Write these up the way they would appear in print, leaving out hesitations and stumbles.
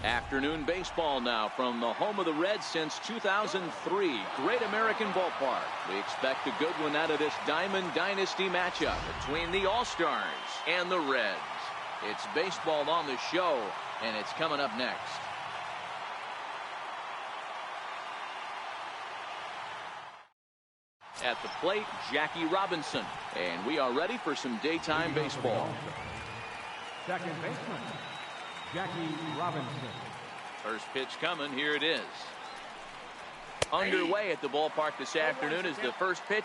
Afternoon baseball now from the home of the Reds since 2003. Great American Ballpark. We expect a good one out of this Diamond Dynasty matchup between the All-Stars and the Reds. It's baseball on the show, and it's coming up next. At the plate, Jackie Robinson. And we are ready for some daytime baseball. Second baseman, Jackie Robinson. First pitch coming. Here it is. Underway at the ballpark this afternoon is the first pitch.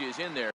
Is in there.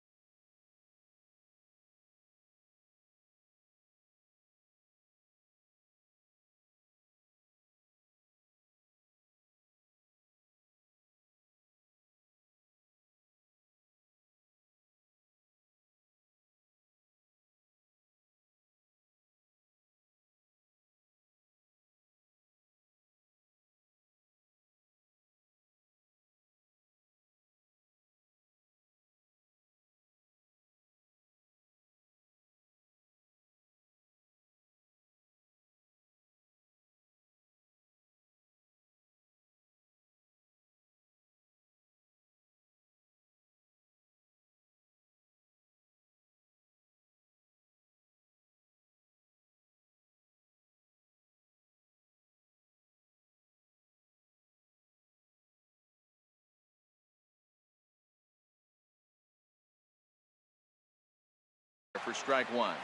For strike one.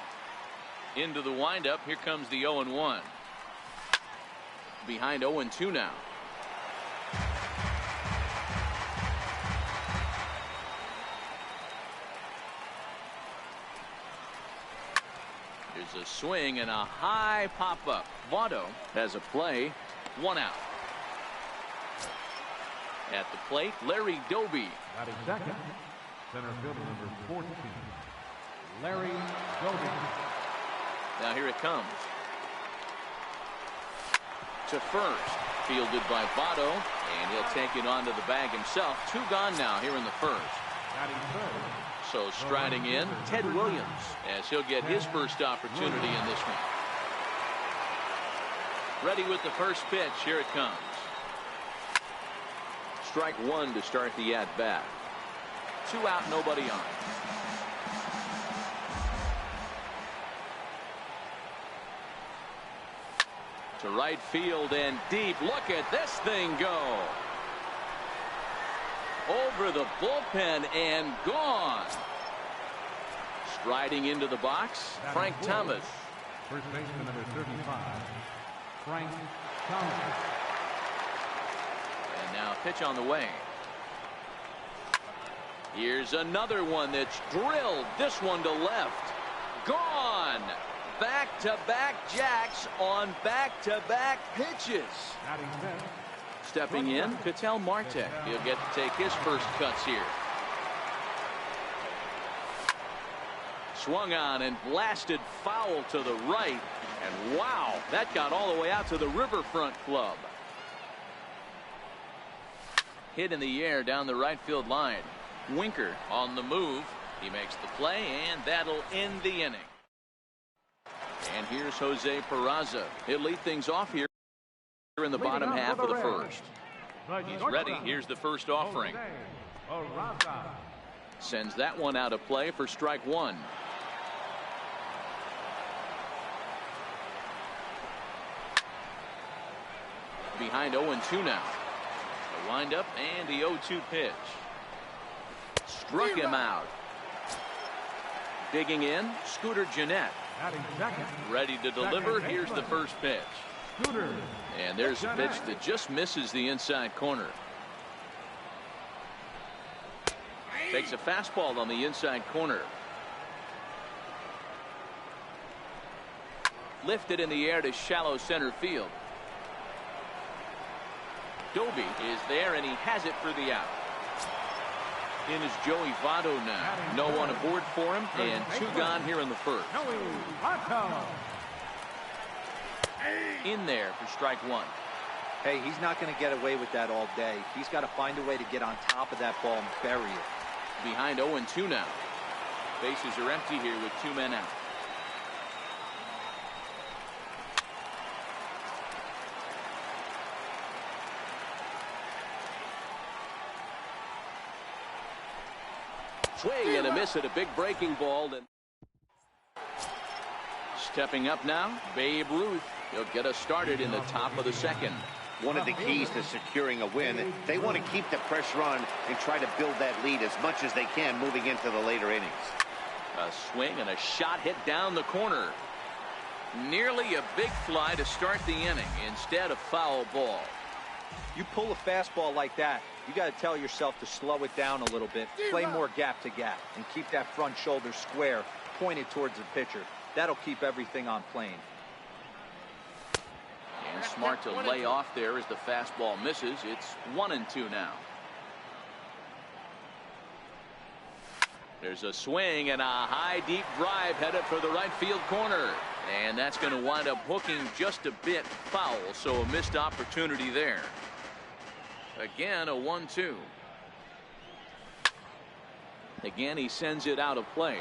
Into the windup. Here comes the 0-1. Behind 0-2 now. There's a swing and a high pop up. Votto has a play. 1 out. At the plate, Larry Doby. Batting second, center fielder number 14. Larry Doby. Now here it comes. To first. Fielded by Votto. And he'll take it onto the bag himself. 2 gone now here in the first. So striding in, Ted Williams, as he'll get his first opportunity in this one. Ready with the first pitch. Here it comes. Strike one to start the at-bat. 2 out, nobody on. To right field and deep. Look at this thing go. Over the bullpen and gone. Striding into the box, Frank Thomas. First baseman number 35, Frank Thomas. And now pitch on the way. Here's another one that's drilled. This one to left. Gone. Back-to-back jacks on back-to-back pitches. Stepping in, Ketel Marte. He'll get to take his first cuts here. Swung on and blasted foul to the right. And wow, that got all the way out to the Riverfront Club. Hit in the air down the right field line. Winker on the move. He makes the play, and that'll end the inning. And here's Jose Peraza. He'll lead things off here in the bottom half of the first. He's ready. Here's the first offering. Sends that one out of play for strike one. Behind 0-2 now. The windup and the 0-2 pitch. Struck him out. Digging in, Scooter Gennett. Ready to deliver. Here's the first pitch. And there's a pitch that just misses the inside corner. Takes a fastball on the inside corner. Lifted in the air to shallow center field. Doby is there, and he has it for the out. In is Joey Votto now. No one aboard for him, and 2 gone here in the first. In there for strike one. Hey, he's not going to get away with that all day. He's got to find a way to get on top of that ball and bury it. Behind 0-2 now. Bases are empty here with 2 men out. Swing and a miss at a big breaking ball. Stepping up now, Babe Ruth. He'll get us started in the top of the second. One of the keys to securing a win, they want to keep the pressure on and try to build that lead as much as they can moving into the later innings. A swing and a shot hit down the corner. Nearly a big fly to start the inning. Instead, a foul ball. You pull a fastball like that, you got to tell yourself to slow it down a little bit, play more gap to gap, and keep that front shoulder square, pointed towards the pitcher. That'll keep everything on plane. And smart to lay off there as the fastball misses. It's 1-2 now. There's a swing and a high deep drive headed for the right field corner. And that's going to wind up hooking just a bit foul, so a missed opportunity there. Again, a 1-2. Again, he sends it out of play.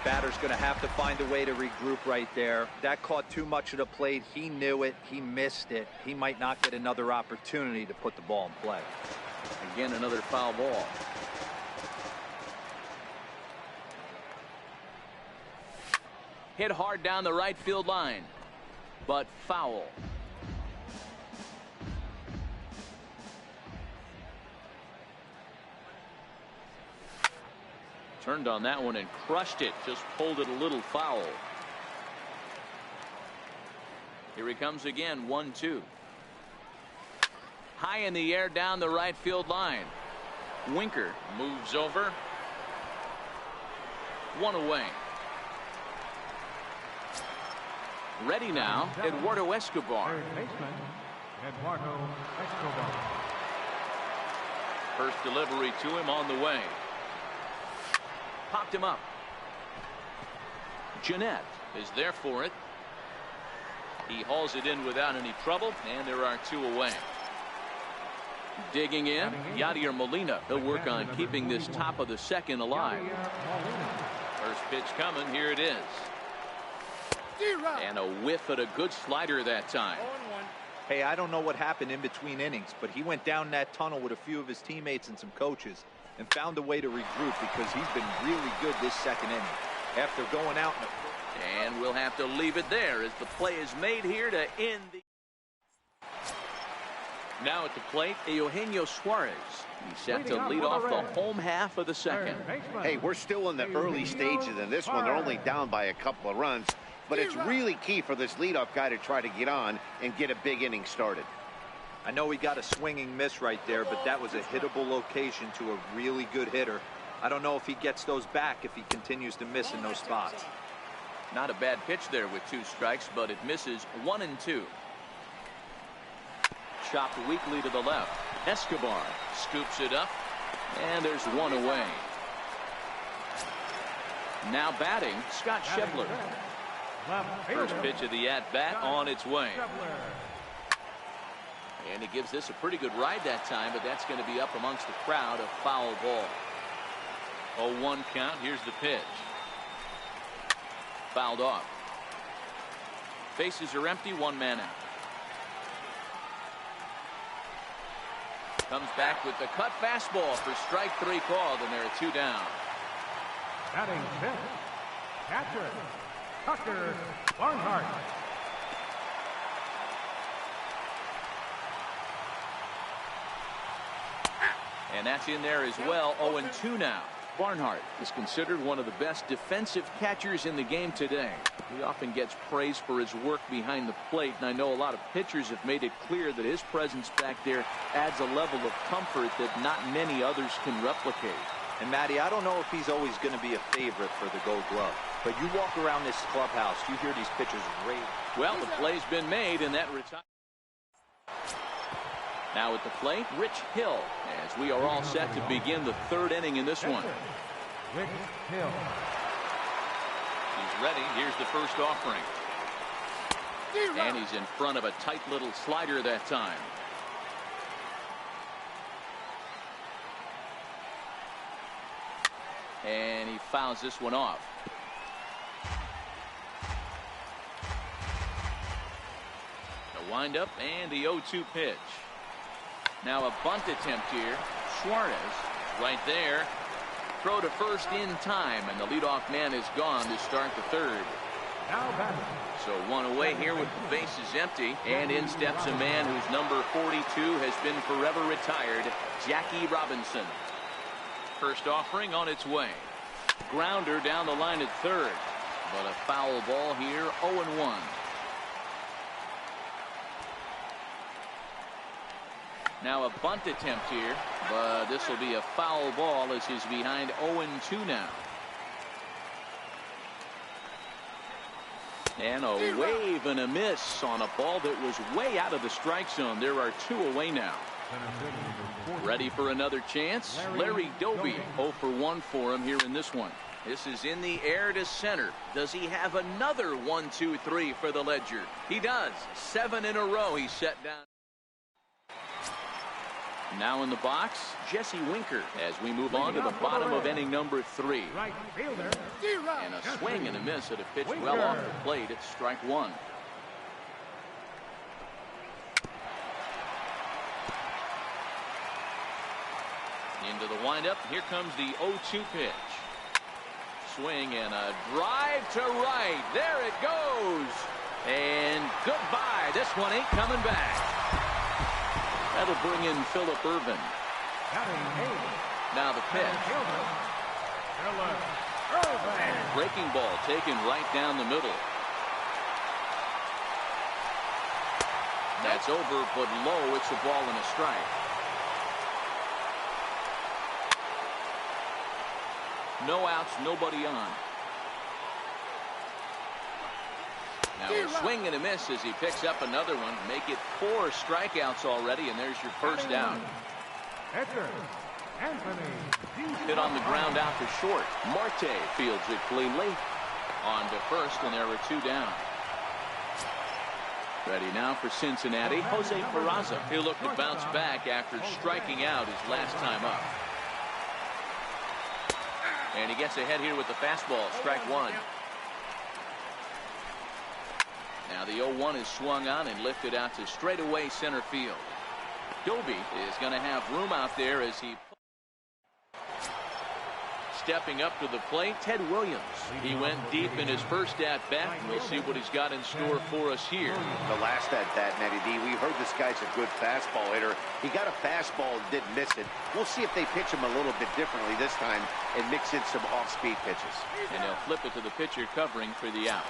Batter's going to have to find a way to regroup right there. That caught too much of the plate. He knew it. He missed it. He might not get another opportunity to put the ball in play. Again, another foul ball. Hit hard down the right field line, but foul. Turned on that one and crushed it. Just pulled it a little foul. Here he comes again. 1-2. High in the air down the right field line. Winker moves over. 1 away. Ready now, Eduardo Escobar. Eduardo Escobar. First delivery to him on the way. Popped him up. Jeanette is there for it. He hauls it in without any trouble, and there are 2 away. Digging in, Yadier Molina. He'll work on keeping this top of the second alive. First pitch coming. Here it is. And a whiff at a good slider that time. Hey, I don't know what happened in between innings, but he went down that tunnel with a few of his teammates and some coaches and found a way to regroup because he's been really good this second inning. After going out in the... And we'll have to leave it there as the play is made here to end the... Now at the plate, Eugenio Suarez. He's set to lead off the home half of the second. Hey, we're still in the early stages in this one. They're only down by a couple of runs, but it's really key for this leadoff guy to try to get on and get a big inning started. I know he got a swinging miss right there, but that was a hittable location to a really good hitter. I don't know if he gets those back if he continues to miss in those spots. Not a bad pitch there with 2 strikes, but it misses. 1-2. Chopped weakly to the left. Escobar scoops it up, and there's 1 away. Now batting, Scott Schebler. First pitch of the at-bat on its way. And he gives this a pretty good ride that time, but that's going to be up amongst the crowd. A foul ball. 0-1 count. Here's the pitch. Fouled off. Bases are empty. 1 man out. Comes back with the cut fastball for strike 3 called, and there are 2 down. Batting 5th, catcher Tucker Barnhart. And that's in there as well. 0-2 now. Barnhart is considered one of the best defensive catchers in the game today. He often gets praise for his work behind the plate, and I know a lot of pitchers have made it clear that his presence back there adds a level of comfort that not many others can replicate. And Matty, I don't know if he's always going to be a favorite for the Gold Glove, but you walk around this clubhouse, you hear these pitchers rave. Well, the play's been made, and that retires. Now at the plate, Rich Hill, as we are all set to begin the 3rd inning in this one. Rich Hill. He's ready. Here's the first offering. And he's in front of a tight little slider that time. And he fouls this one off. The windup and the 0-2 pitch. Now a bunt attempt here. Suarez right there. Throw to first in time, and the leadoff man is gone to start the third. So one away here with the bases empty, and in steps a man whose number 42 has been forever retired, Jackie Robinson. First offering on its way. Grounder down the line at third, but a foul ball here, 0-1. Now a bunt attempt here, but this will be a foul ball as he's behind 0-2 now. And a wave and a miss on a ball that was way out of the strike zone. There are two away now. Ready for another chance. Larry Doby, 0 for 1 for him here in this one. This is in the air to center. Does he have another 1-2-3 for the Ledger? He does. 7 in a row he's set down. Now in the box, Jesse Winker as we move on to the bottom of inning number 3. Right fielder. And a swing and a miss at a pitch well off the plate. It's strike 1. Into the windup. Here comes the 0-2 pitch. Swing and a drive to right. There it goes. And goodbye. This one ain't coming back. That'll bring in Phillip Ervin. Now the pitch. Breaking ball taken right down the middle. That's over, but low. It's a ball and a strike. No outs, nobody on. Now a swing and a miss as he picks up another one. Make it 4 strikeouts already, and there's your first down. Hit on the ground out to short. Marte fields it cleanly. On to first, and there are 2 down. Ready now for Cincinnati, Jose Peraza. He'll look to bounce back after striking out his last time up. And he gets ahead here with the fastball, strike 1. Now the 0-1 is swung on and lifted out to straightaway center field. Doby is going to have room out there as he stepping up to the plate. Ted Williams. He went deep in his first at-bat, and we'll see what he's got in store for us here. The last at-bat, Matty D, we heard this guy's a good fastball hitter. He got a fastball and didn't miss it. We'll see if they pitch him a little bit differently this time and mix in some off-speed pitches. And they'll flip it to the pitcher covering for the out.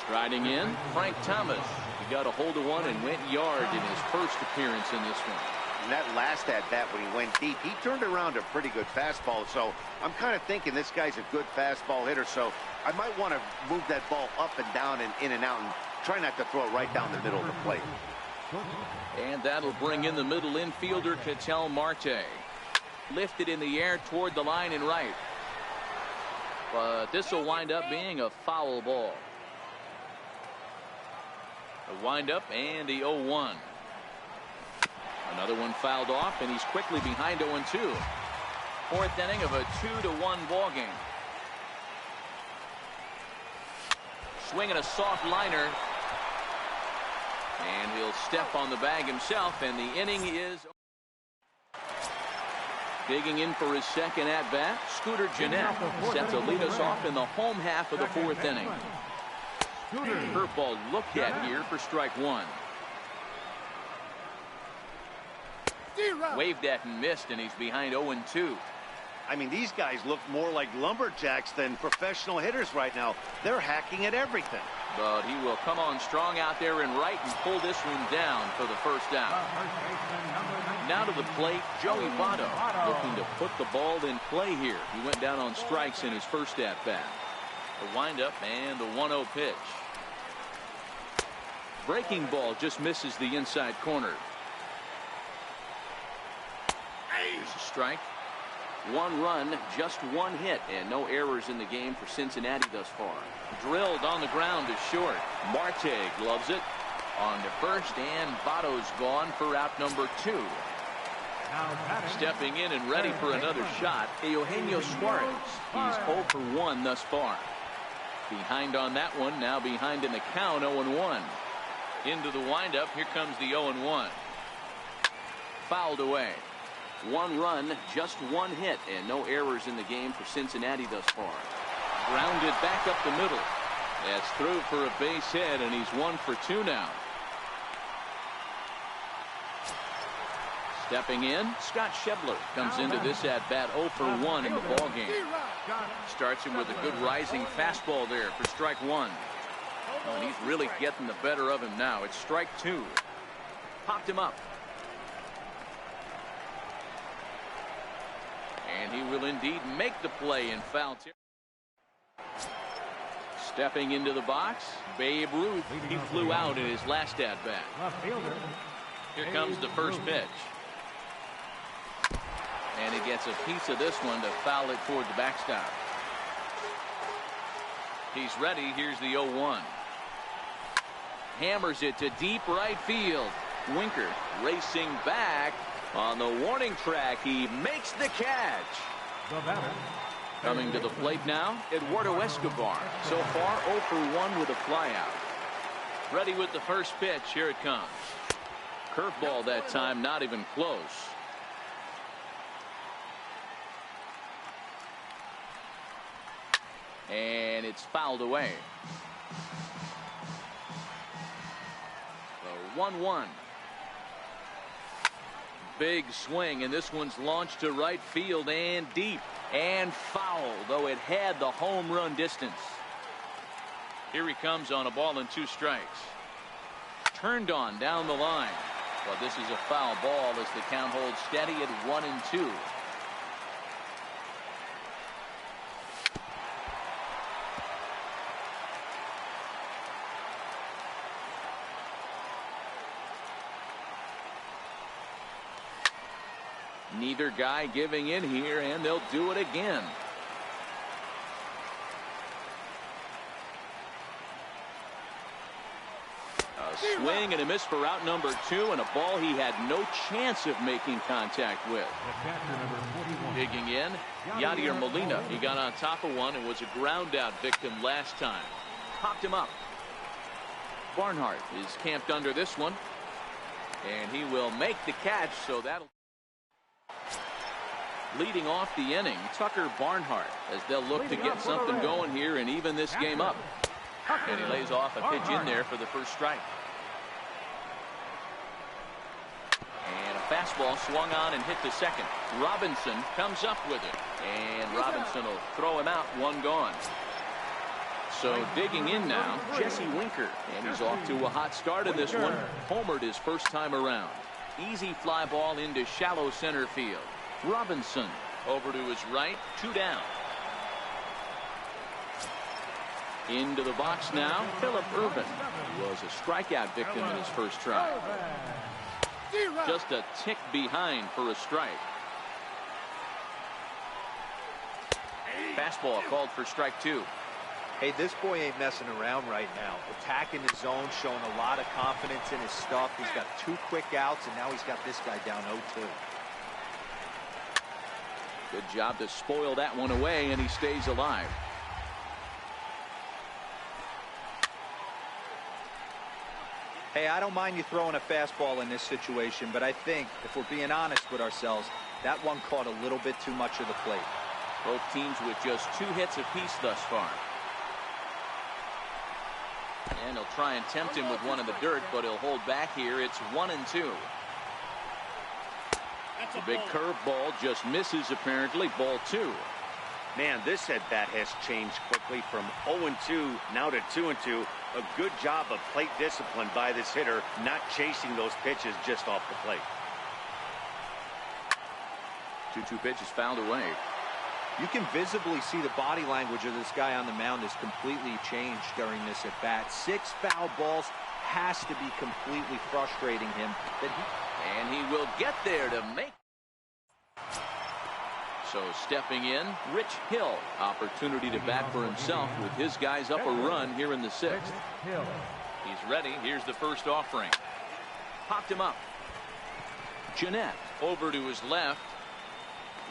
Striding in, Frank Thomas. He got a hold of one and went yard in his first appearance in this one. And that last at-bat when he went deep, he turned around a pretty good fastball. So I'm kind of thinking this guy's a good fastball hitter. So I might want to move that ball up and down and in and out and try not to throw it right down the middle of the plate. And that'll bring in the middle infielder, Ketel Marte. Lifted in the air toward the line and right. But this will wind up being a foul ball. A windup and the 0-1. Another one fouled off, and he's quickly behind 0-2. Fourth inning of a 2-1 ball game. Swinging a soft liner. And he'll step on the bag himself, and the inning is digging in for his second at-bat. Scooter Gennett set to lead us off in the home half of the 4th inning. Curveball looked at here for strike 1. Waved at and missed, and he's behind 0-2. I mean, these guys look more like lumberjacks than professional hitters right now. They're hacking at everything. But he will come on strong out there in right and pull this one down for the first out. Now to the plate, Joey Votto looking to put the ball in play here. He went down on strikes in his first at-bat. The windup and the 1-0 pitch. Breaking ball just misses the inside corner. Here's a strike. 1 run, just 1 hit, and no errors in the game for Cincinnati thus far. Drilled on the ground to short. Marte gloves it on to first, and Votto's gone for out number 2. Stepping in and ready for another shot, Eugenio Suarez. He's 0 for 1 thus far. Behind on that one, now behind in the count, 0-1. Into the windup, here comes the 0-1. Fouled away. 1 run, just 1 hit, and no errors in the game for Cincinnati thus far. Grounded back up the middle. That's through for a base hit, and he's 1 for 2 now. Stepping in, Scott Schebler comes into this at-bat 0 for 1 in the ballgame. Starts him with a good rising fastball there for strike 1. And he's really getting the better of him now. It's strike 2. Popped him up. And he will indeed make the play in foul territory. Stepping into the box, Babe Ruth. He flew out in his last at-bat. Here comes the first pitch. And he gets a piece of this one to foul it toward the backstop. He's ready. Here's the 0-1. Hammers it to deep right field. Winker racing back on the warning track. He makes the catch. Coming to the plate now, Eduardo Escobar. So far 0 for 1 with a flyout. Ready with the first pitch. Here it comes. Curveball that time, not even close. And it's fouled away. The 1-1. Big swing, and this one's launched to right field and deep and foul, though it had the home run distance. Here he comes on a ball and 2 strikes. Turned on down the line. Well, this is a foul ball as the count holds steady at 1-2. Neither guy giving in here, and they'll do it again. A swing and a miss for out number 2, and a ball he had no chance of making contact with. Digging in, Yadier Molina. He got on top of one and was a ground out victim last time. Popped him up. Barnhart is camped under this one, and he will make the catch, so that'll. Leading off the inning, Tucker Barnhart, as they'll look to get something going here and even this game up. And he lays off a pitch in there for the first strike. And a fastball swung on and hit to second. Robinson comes up with it, and Robinson will throw him out, 1 gone. So digging in now, Jesse Winker, and he's off to a hot start in this one. Homered his first time around. Easy fly ball into shallow center field. Robinson over to his right, 2 down. Into the box now, Phillip Ervin. He was a strikeout victim in his first try. Just a tick behind for a strike. Fastball called for strike 2. Hey, this boy ain't messing around right now. Attacking his zone, showing a lot of confidence in his stuff. He's got 2 quick outs, and now he's got this guy down 0-2. Good job to spoil that one away, and he stays alive. Hey, I don't mind you throwing a fastball in this situation, but I think, if we're being honest with ourselves, that one caught a little bit too much of the plate. Both teams with just 2 hits apiece thus far. And he'll try and tempt him with one in the dirt, but he'll hold back here. It's 1-2. The big curveball just misses, apparently. Ball 2. Man, this at-bat has changed quickly from 0-2 now to 2-2. A good job of plate discipline by this hitter, not chasing those pitches just off the plate. 2-2 pitch is fouled away. You can visibly see the body language of this guy on the mound has completely changed during this at-bat. 6 foul balls has to be completely frustrating him. And he will get there to make. So stepping in, Rich Hill. Opportunity to bat for himself with his guys up a run here in the 6th. He's ready. Here's the first offering. Popped him up. Jeanette over to his left.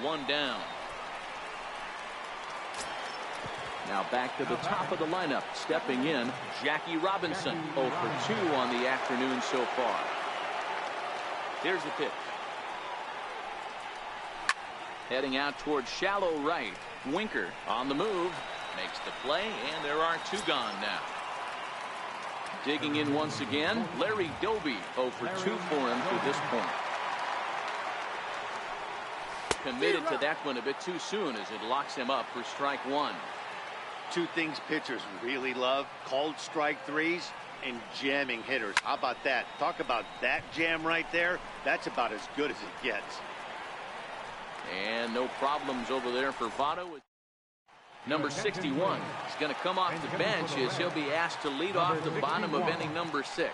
One down. Now back to the top of the lineup. Stepping in, Jackie Robinson. 0 for 2 on the afternoon so far. Here's the pitch. Heading out towards shallow right. Winker on the move. Makes the play, and there are 2 gone now. Digging in once again, Larry Doby. 0 for 2 for him to this point. Committed to that one a bit too soon as it locks him up for strike 1. 2 things pitchers really love: called strike threes and jamming hitters. How about that? Talk about that jam right there. That's about as good as it gets. And no problems over there for Votto. Number 61 is going to come off the bench as he'll be asked to lead off the bottom of inning number 6.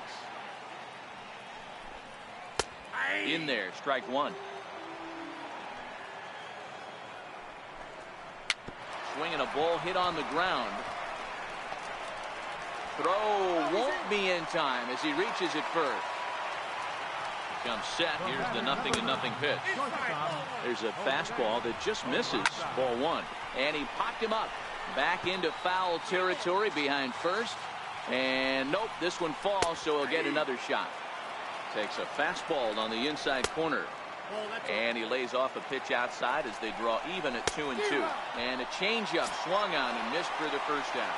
In there, strike 1. Swinging a ball hit on the ground. Throw won't be in time as he reaches it first. Comes set. Here's the 0-0 pitch. There's a fastball that just misses. Ball 1. And he popped him up. Back into foul territory behind first. And nope, this one falls, so he'll get another shot. Takes a fastball on the inside corner. And he lays off a pitch outside as they draw even at 2-2. And a changeup swung on and missed for the first out.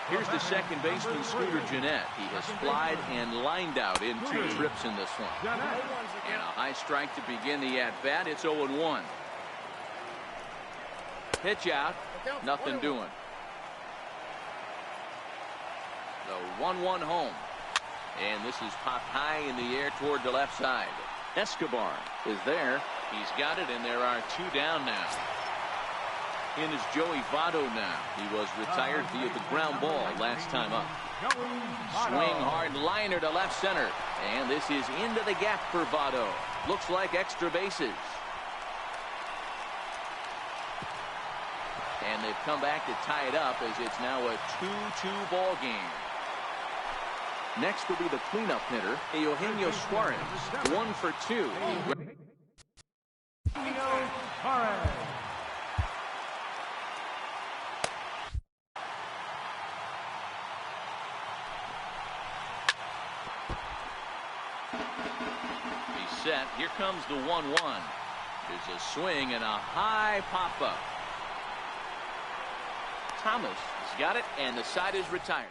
Here's the second baseman, Scooter Gennett. He has flied and lined out in 2 trips in this one. And a high strike to begin the at-bat. It's 0-1. Pitch out. Nothing doing. The 1-1 home. And this is popped high in the air toward the left side. Escobar is there. He's got it, and there are 2 down now. In is Joey Votto now. He was retired via the ground ball last time up. Swing hard liner to left center. And this is into the gap for Votto. Looks like extra bases. And they've come back to tie it up as it's now a 2-2 ball game. Next will be the cleanup hitter, Eugenio Suarez. 1 for 2. He's set. Here comes the 1-1. There's a swing and a high pop-up. Thomas has got it, and the side is retired.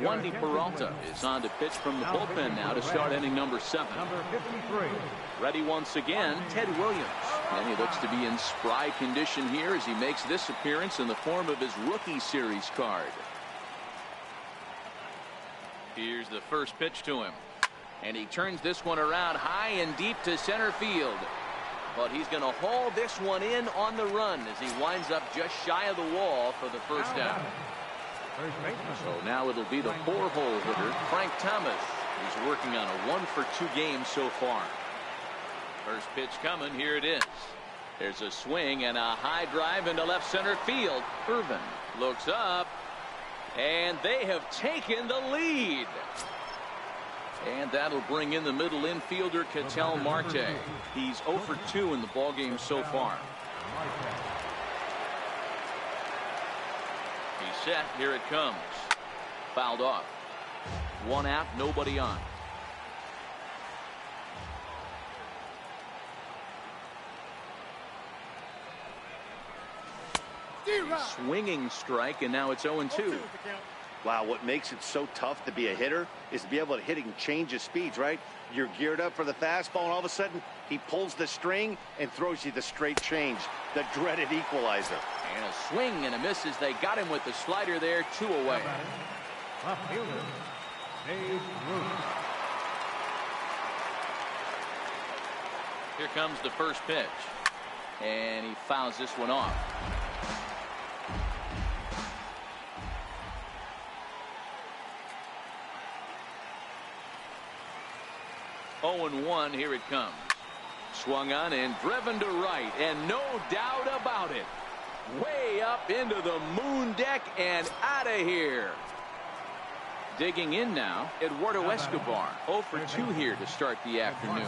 Wandy Peralta is on to pitch from the bullpen now to start inning number 7. Number 53. Ready once again, Ted Williams. And he looks to be in spry condition here as he makes this appearance in the form of his rookie series card. Here's the first pitch to him. And he turns this one around high and deep to center field. But he's going to haul this one in on the run as he winds up just shy of the wall for the first out. So now it'll be the 4-hole hitter, Frank Thomas. He's working on a 1 for 2 game so far. First pitch coming. Here it is. There's a swing and a high drive into left center field. Irvin looks up, and they have taken the lead. And that'll bring in the middle infielder, Ketel Marte. He's 0 for 2 in the ballgame so far. He's set. Here it comes. Fouled off. 1 out, nobody on. Swinging strike, and now it's 0-2. Wow, what makes it so tough to be a hitter is to be able to hit and change his speeds, right? You're geared up for the fastball, and all of a sudden, he pulls the string and throws you the straight change, the dreaded equalizer. And a swing and a miss as they got him with the slider there, 2 away. Left fielder, Dave Root. Here comes the first pitch. And he fouls this one off. Oh, 0-1, here it comes. Swung on and driven to right, and no doubt about it. Way up into the moon deck and out of here. Digging in now, Eduardo Escobar. 0 for 2 here to start the afternoon.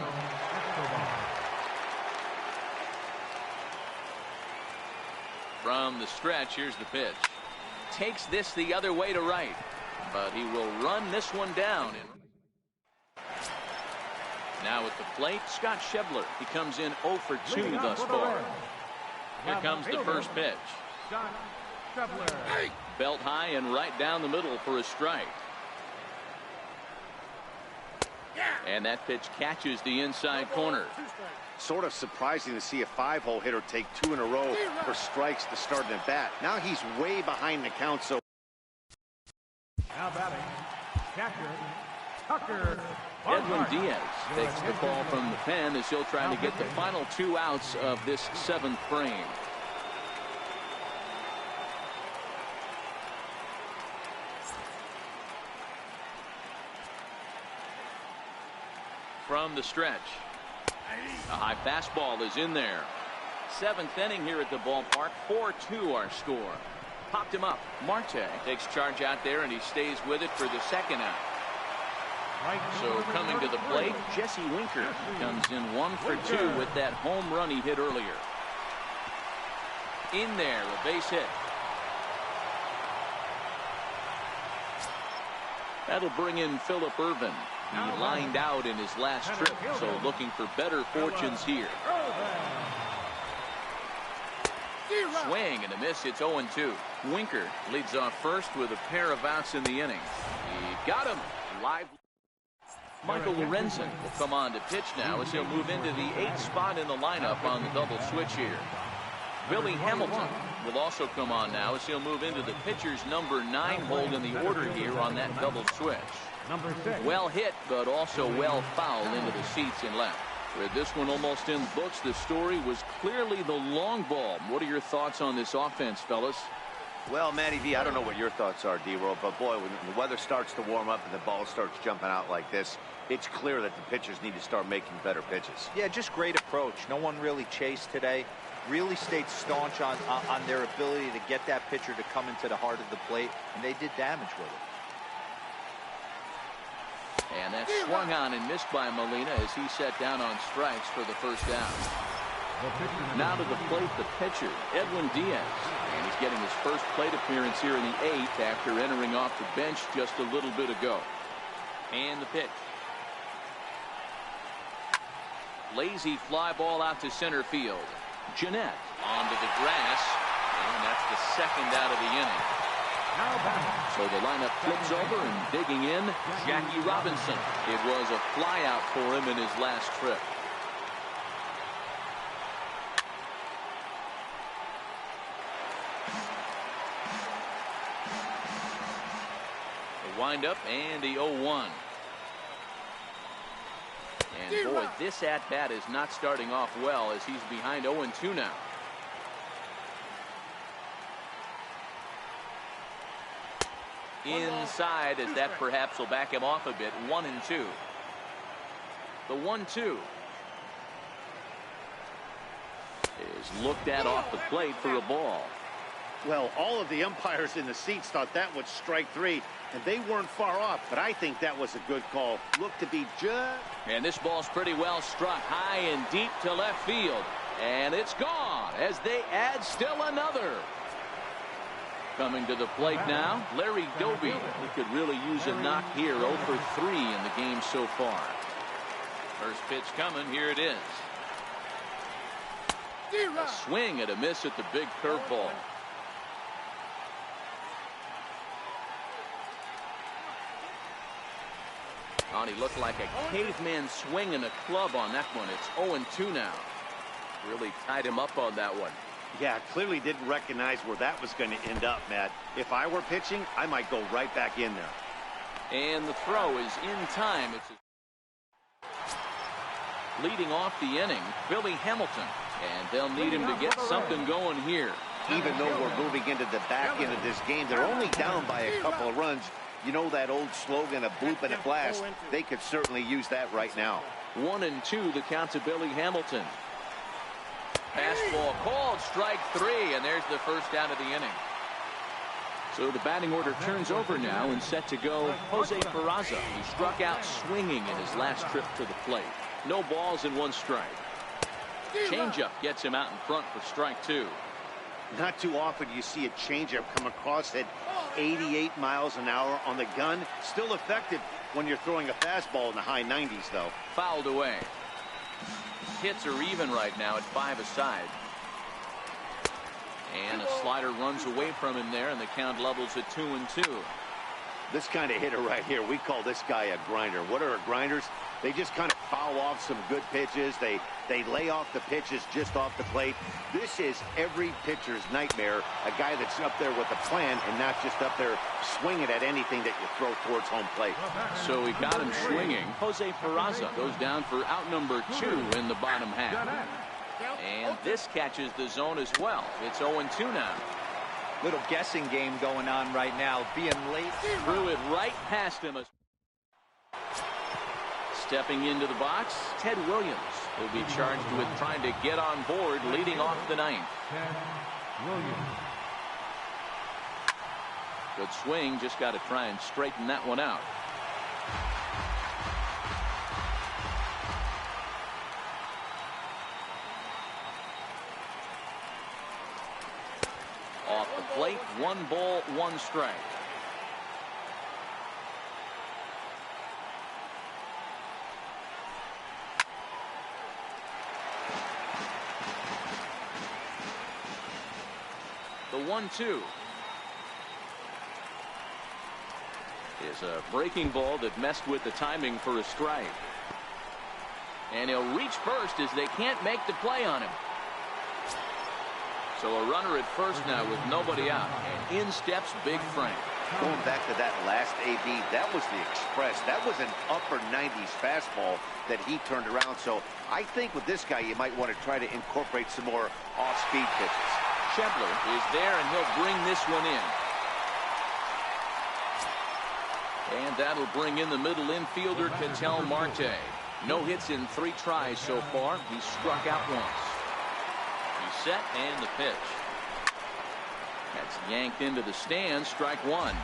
From the stretch, here's the pitch. Takes this the other way to right, but he will run this one down. Now at the plate, Scott Schebler. He comes in 0 for 2 thus far. Here comes the first pitch. Belt high and right down the middle for a strike. And that pitch catches the inside corner. Sort of surprising to see a 5-hole hitter take 2 in a row for strikes to start an at bat. Now he's way behind the count. So now batting, catcher Tucker. Edwin Diaz takes the ball from the pen as he'll try to get the final 2 outs of this 7th frame. From the stretch, a high fastball is in there. 7th inning here at the ballpark. 4-2 our score. Popped him up. Marte takes charge out there and he stays with it for the 2nd out. So coming to the plate, Jesse Winker comes in 1 for 2 with that home run he hit earlier. In there, a base hit. That'll bring in Phillip Ervin. He lined out in his last trip, so looking for better fortunes here. Swing and a miss. It's 0-2. Winker leads off first with a pair of outs in the inning. He got him live. Michael Lorenzen will come on to pitch now as he'll move into the 8th spot in the lineup on the double switch here. Billy Hamilton will also come on now as he'll move into the pitcher's number 9 hold in the order here on that double switch. Well hit, but also well fouled into the seats in left. With this one almost in books, the story was clearly the long ball. What are your thoughts on this offense, fellas? Well, Matty V, I don't know what your thoughts are, D-Roll, but boy, when the weather starts to warm up and the ball starts jumping out like this, it's clear that the pitchers need to start making better pitches. Yeah, just great approach. No one really chased today. Really stayed staunch on their ability to get that pitcher to come into the heart of the plate, and they did damage with it. And that's swung on and missed by Molina as he sat down on strikes for the first down. Now to the plate, the pitcher, Edwin Diaz. And he's getting his first plate appearance here in the 8th after entering off the bench just a little bit ago. And the pitch. Lazy fly ball out to center field. Jeanette onto the grass. And that's the 2nd out of the inning. So the lineup flips over and digging in, Jackie Robinson. It was a fly out for him in his last trip. The windup and the 0-1. And boy, this at-bat is not starting off well as he's behind 0-2 now. Inside as that perhaps will back him off a bit. 1-2. The 1-2 is looked at off the plate for a ball. Well, all of the umpires in the seats thought that was strike 3, and they weren't far off, but I think that was a good call. Looked to be just... And this ball's pretty well struck high and deep to left field. And it's gone as they add still another. Coming to the plate now, Larry Doby. He could really use a knock here. 0 for 3 in the game so far. First pitch coming. Here it is. A swing and a miss at the big curveball. Oh, he looked like a caveman swinging a club on that one. It's 0-2 now. Really tied him up on that one. Yeah, clearly didn't recognize where that was going to end up, Matt. If I were pitching, I might go right back in there. And the throw is in time. It's leading off the inning, Billy Hamilton. And they'll need him to get something going here. Even though we're moving into the back end of this game, they're only down by a couple of runs. You know that old slogan, a bloop and a blast. They could certainly use that right now. 1-2 the count to Billy Hamilton. Fastball called, strike 3, and there's the first out of the inning. So the batting order turns over now and set to go Jose Peraza. He struck out swinging in his last trip to the plate. No balls and 1 strike. Changeup gets him out in front for strike 2. Not too often you see a changeup come across at 88 miles an hour on the gun. Still effective when you're throwing a fastball in the high 90s, though. Fouled away. Hits are even right now at 5 aside. And a slider runs away from him there, and the count levels at 2-2. This kind of hitter right here, we call this guy a grinder. What are grinders? They just kind of foul off some good pitches. They lay off the pitches just off the plate. This is every pitcher's nightmare, a guy that's up there with a plan and not just up there swinging at anything that you throw towards home plate. So he got him swinging. Jose Peraza goes down for out number 2 in the bottom half. And this catches the zone as well. It's 0-2 now. Little guessing game going on right now. Being late. Threw it right past him. Stepping into the box, Ted Williams will be charged with trying to get on board leading off the 9th. Williams. Good swing. Just got to try and straighten that one out. Off the plate, 1 ball, 1 strike. The 1-2 is a breaking ball that messed with the timing for a strike. And he'll reach first as they can't make the play on him. So a runner at first now with nobody out, and in steps Big Frank. Going back to that last AB, that was the express. That was an upper 90s fastball that he turned around. So I think with this guy, you might want to try to incorporate some more off-speed pitches. Schebler is there, and he'll bring this one in. And that'll bring in the middle infielder, Ketel Marte. No hits in 3 tries so far. He struck out once. Set and the pitch. That's yanked into the stands. Strike 1.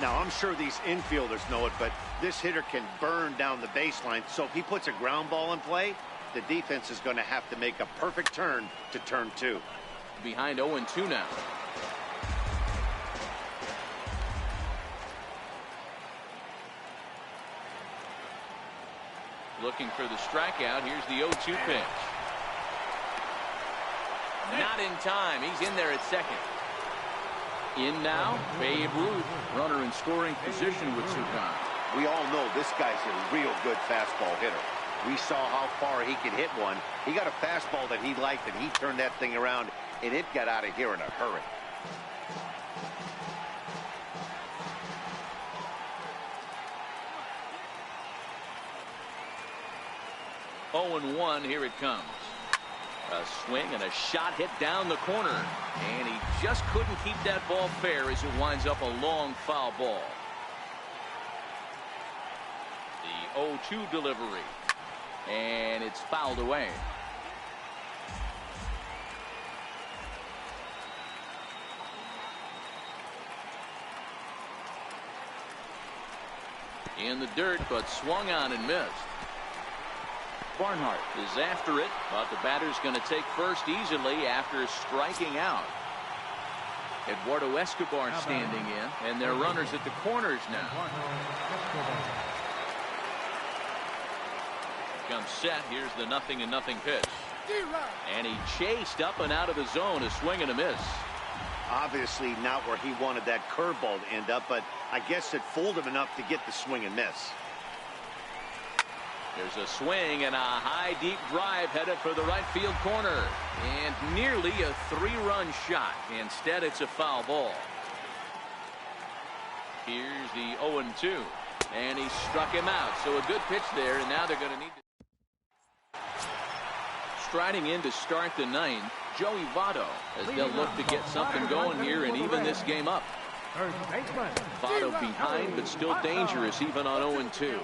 Now I'm sure these infielders know it, but this hitter can burn down the baseline. So if he puts a ground ball in play, the defense is going to have to make a perfect turn to turn 2. Behind 0-2 now. Looking for the strikeout. Here's the 0-2 pitch. Not in time. He's in there at second. In now, Babe Ruth, runner in scoring position with 2 guys. We all know this guy's a real good fastball hitter. We saw how far he could hit one. He got a fastball that he liked, and he turned that thing around, and it got out of here in a hurry. Oh, 0-1, here it comes. A swing and a shot hit down the corner, and he just couldn't keep that ball fair as it winds up a long foul ball. The 0-2 delivery, and it's fouled away. In the dirt, but swung on and missed. Barnhart is after it, but the batter's going to take first easily after striking out. Eduardo Escobar standing in, and they're runners at the corners now. Comes set. Here's the 0-0 pitch. And he chased up and out of the zone, a swing and a miss. Obviously not where he wanted that curveball to end up, but I guess it fooled him enough to get the swing and miss. There's a swing and a high deep drive headed for the right field corner, and nearly a 3-run shot. Instead, it's a foul ball. Here's the 0-2, and he struck him out. So a good pitch there, and now they're going to need to. Striding in to start the 9th, Joey Votto, as they'll look to get something going here and even this game up. Votto behind, but still dangerous even on 0-2.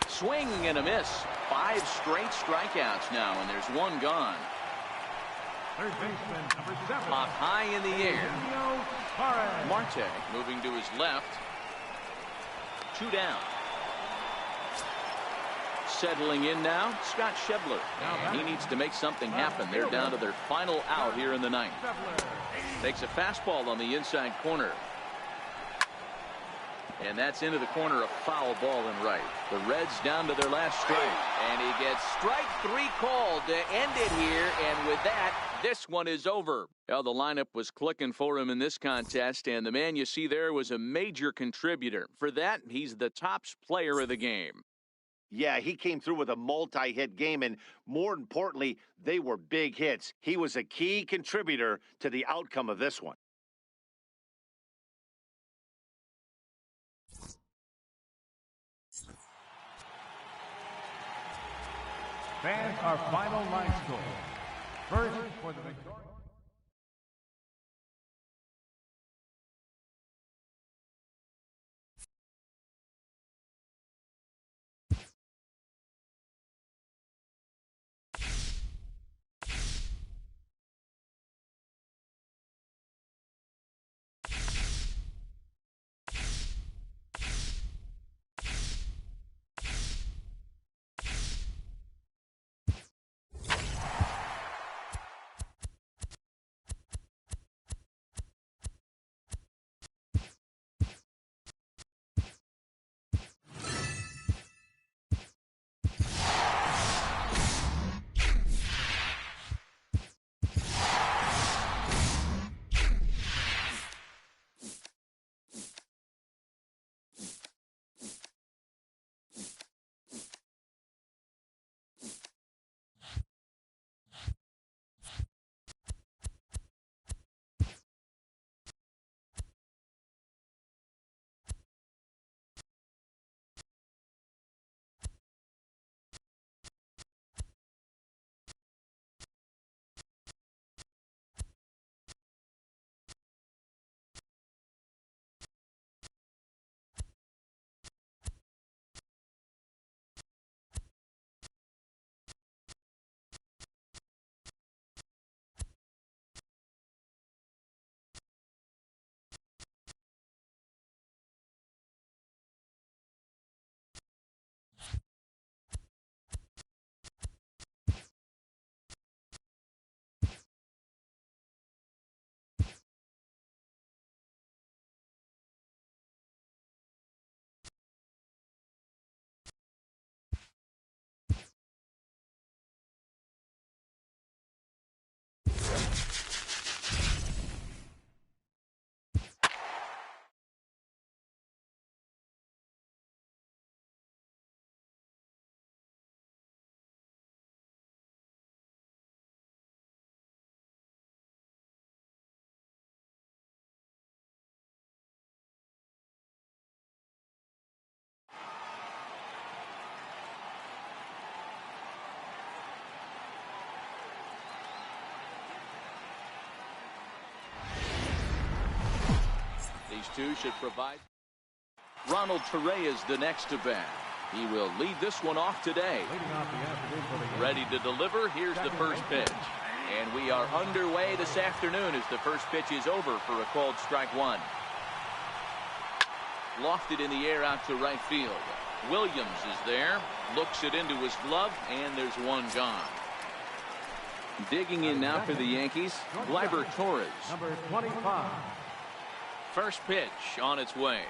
Swing and a miss. 5 straight strikeouts now, and there's 1 gone. Third baseman, number 7. Pop high in the air. Marte moving to his left. 2 down. Settling in now, Scott Schebler. And he needs to make something happen. They're down to their final out here in the ninth. Takes a fastball on the inside corner. And that's into the corner, a foul ball in right. The Reds down to their last strike. And he gets strike 3 called to end it here. And with that, this one is over. Well, the lineup was clicking for him in this contest. And the man you see there was a major contributor. For that, he's the top player of the game. Yeah, he came through with a multi-hit game, and more importantly, they were big hits. He was a key contributor to the outcome of this one. Fans, our final line score. First for the victory. These two should provide. Ronald Torreyes the next to bat. He will lead this one off today. Ready to deliver. Here's the first pitch. And we are underway this afternoon as the first pitch is over for a called strike 1. Lofted in the air out to right field. Williams is there. Looks it into his glove, and there's one gone. Digging in now for the Yankees, Gleyber Torres. Number 25. First pitch on its way.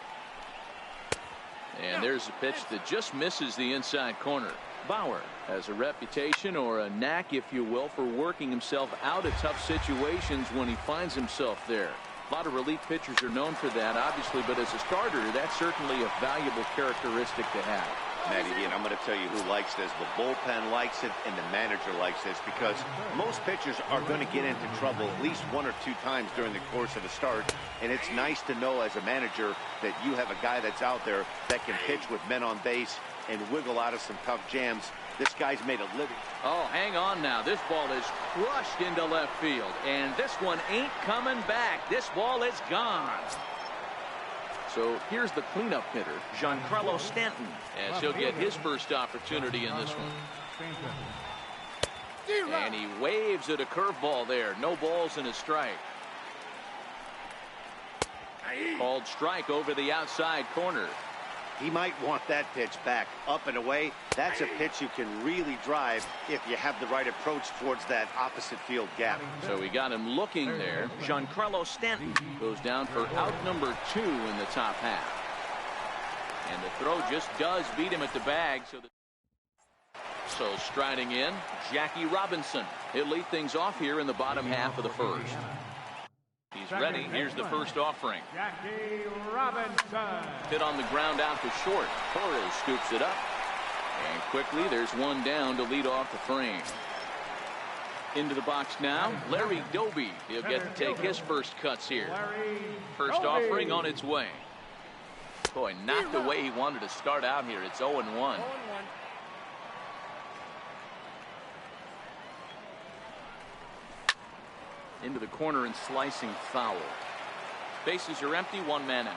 And there's a pitch that just misses the inside corner. Bauer has a reputation, or a knack, if you will, for working himself out of tough situations when he finds himself there. A lot of relief pitchers are known for that, obviously, but as a starter, that's certainly a valuable characteristic to have. Matty, and I'm going to tell you who likes this. The bullpen likes it, and the manager likes this, because most pitchers are going to get into trouble at least 1 or 2 times during the course of a start, and it's nice to know as a manager that you have a guy that's out there that can pitch with men on base and wiggle out of some tough jams. This guy's made a living. Oh, hang on now. This ball is crushed into left field, and this one ain't coming back. This ball is gone. So here's the cleanup hitter, Giancarlo Stanton, as he'll get his first opportunity in this one. And he waves at a curveball there. No balls and a strike. Called strike over the outside corner. He might want that pitch back. Up and away. That's a pitch you can really drive if you have the right approach towards that opposite field gap. So we got him looking there. Giancarlo Stanton goes down for out number 2 in the top half. And the throw just does beat him at the bag. So striding in, Jackie Robinson. He'll lead things off here in the bottom half of the first. He's ready. Here's the first offering. Jackie Robinson. Hit on the ground out to short. Torres scoops it up. And quickly there's one down to lead off the frame. Into the box now, Larry Doby. He'll get to take his first cuts here. First offering on its way. Boy, not the way he wanted to start out here. It's 0-1. Into the corner and slicing foul. Bases are empty, 1 man out.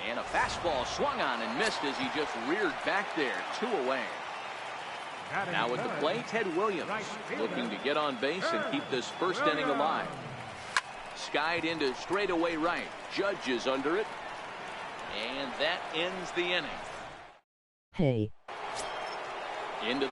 And a fastball swung on and missed as he just reared back there. 2 away. Now at the plate, Ted Williams looking to get on base and keep this first inning alive. Skied into straightaway right. Judge is under it. And that ends the inning. Hey. Into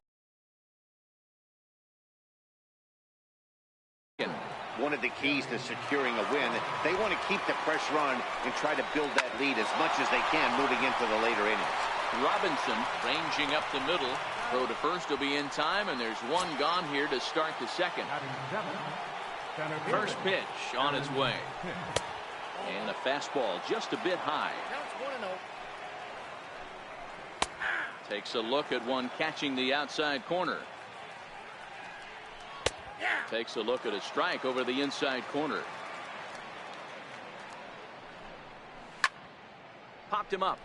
one of the keys to securing a win. They want to keep the pressure on and try to build that lead as much as they can moving into the later innings. Robinson ranging up the middle. Throw to first will be in time, and there's one gone here to start the second. First pitch on its way. And a fastball just a bit high. Takes a look at one catching the outside corner. Takes a look at a strike over the inside corner. Popped him up.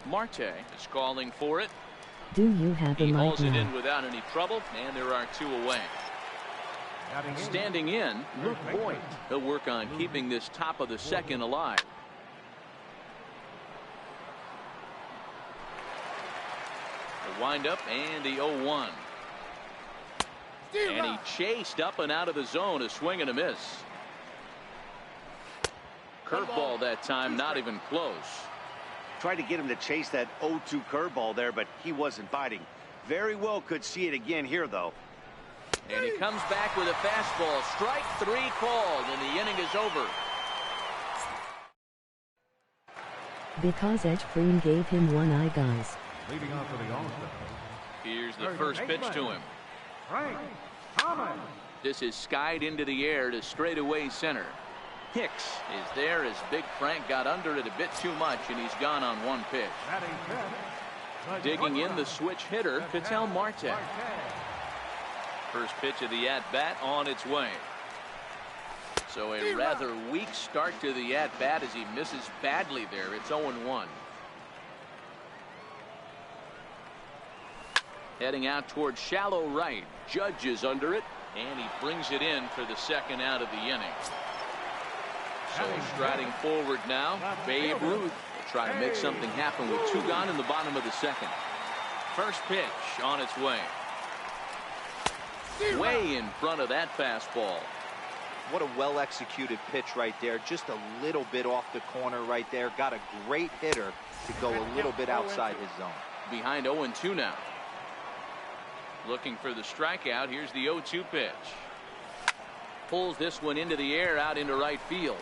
Marte is calling for it. Do you have a He mic hauls it now? in without any trouble, and there are 2 away. Standing in, Luke Boyd. He'll work on keeping this top of the second alive. The windup and the 0-1. And he chased up and out of the zone, a swing and a miss. Curveball that time, not even close. Tried to get him to chase that 0-2 curveball there, but he wasn't biting. Very well could see it again here, though. And he comes back with a fastball. Strike 3 called, and the inning is over. Because Edge Frein gave him one eye, guys. Leading off for the All-Stars. Here's the first pitch to him. This is skied into the air to straightaway center. Hicks is there as Big Frank got under it a bit too much, and he's gone on 1 pitch. Digging in the switch hitter, Ketel Marte. First pitch of the at-bat on its way. So a rather weak start to the at-bat as he misses badly there. It's 0-1. Heading out towards shallow right. Judge is under it, and he brings it in for the second out of the inning. So striding forward now, Babe Ruth will try to make something happen with 2 gone in the bottom of the second. First pitch on its way. Way in front of that fastball. What a well-executed pitch right there. Just a little bit off the corner right there. Got a great hitter to go a little bit outside his zone. Behind 0-2 now. Looking for the strikeout. Here's the 0-2 pitch. Pulls this one into the air out into right field.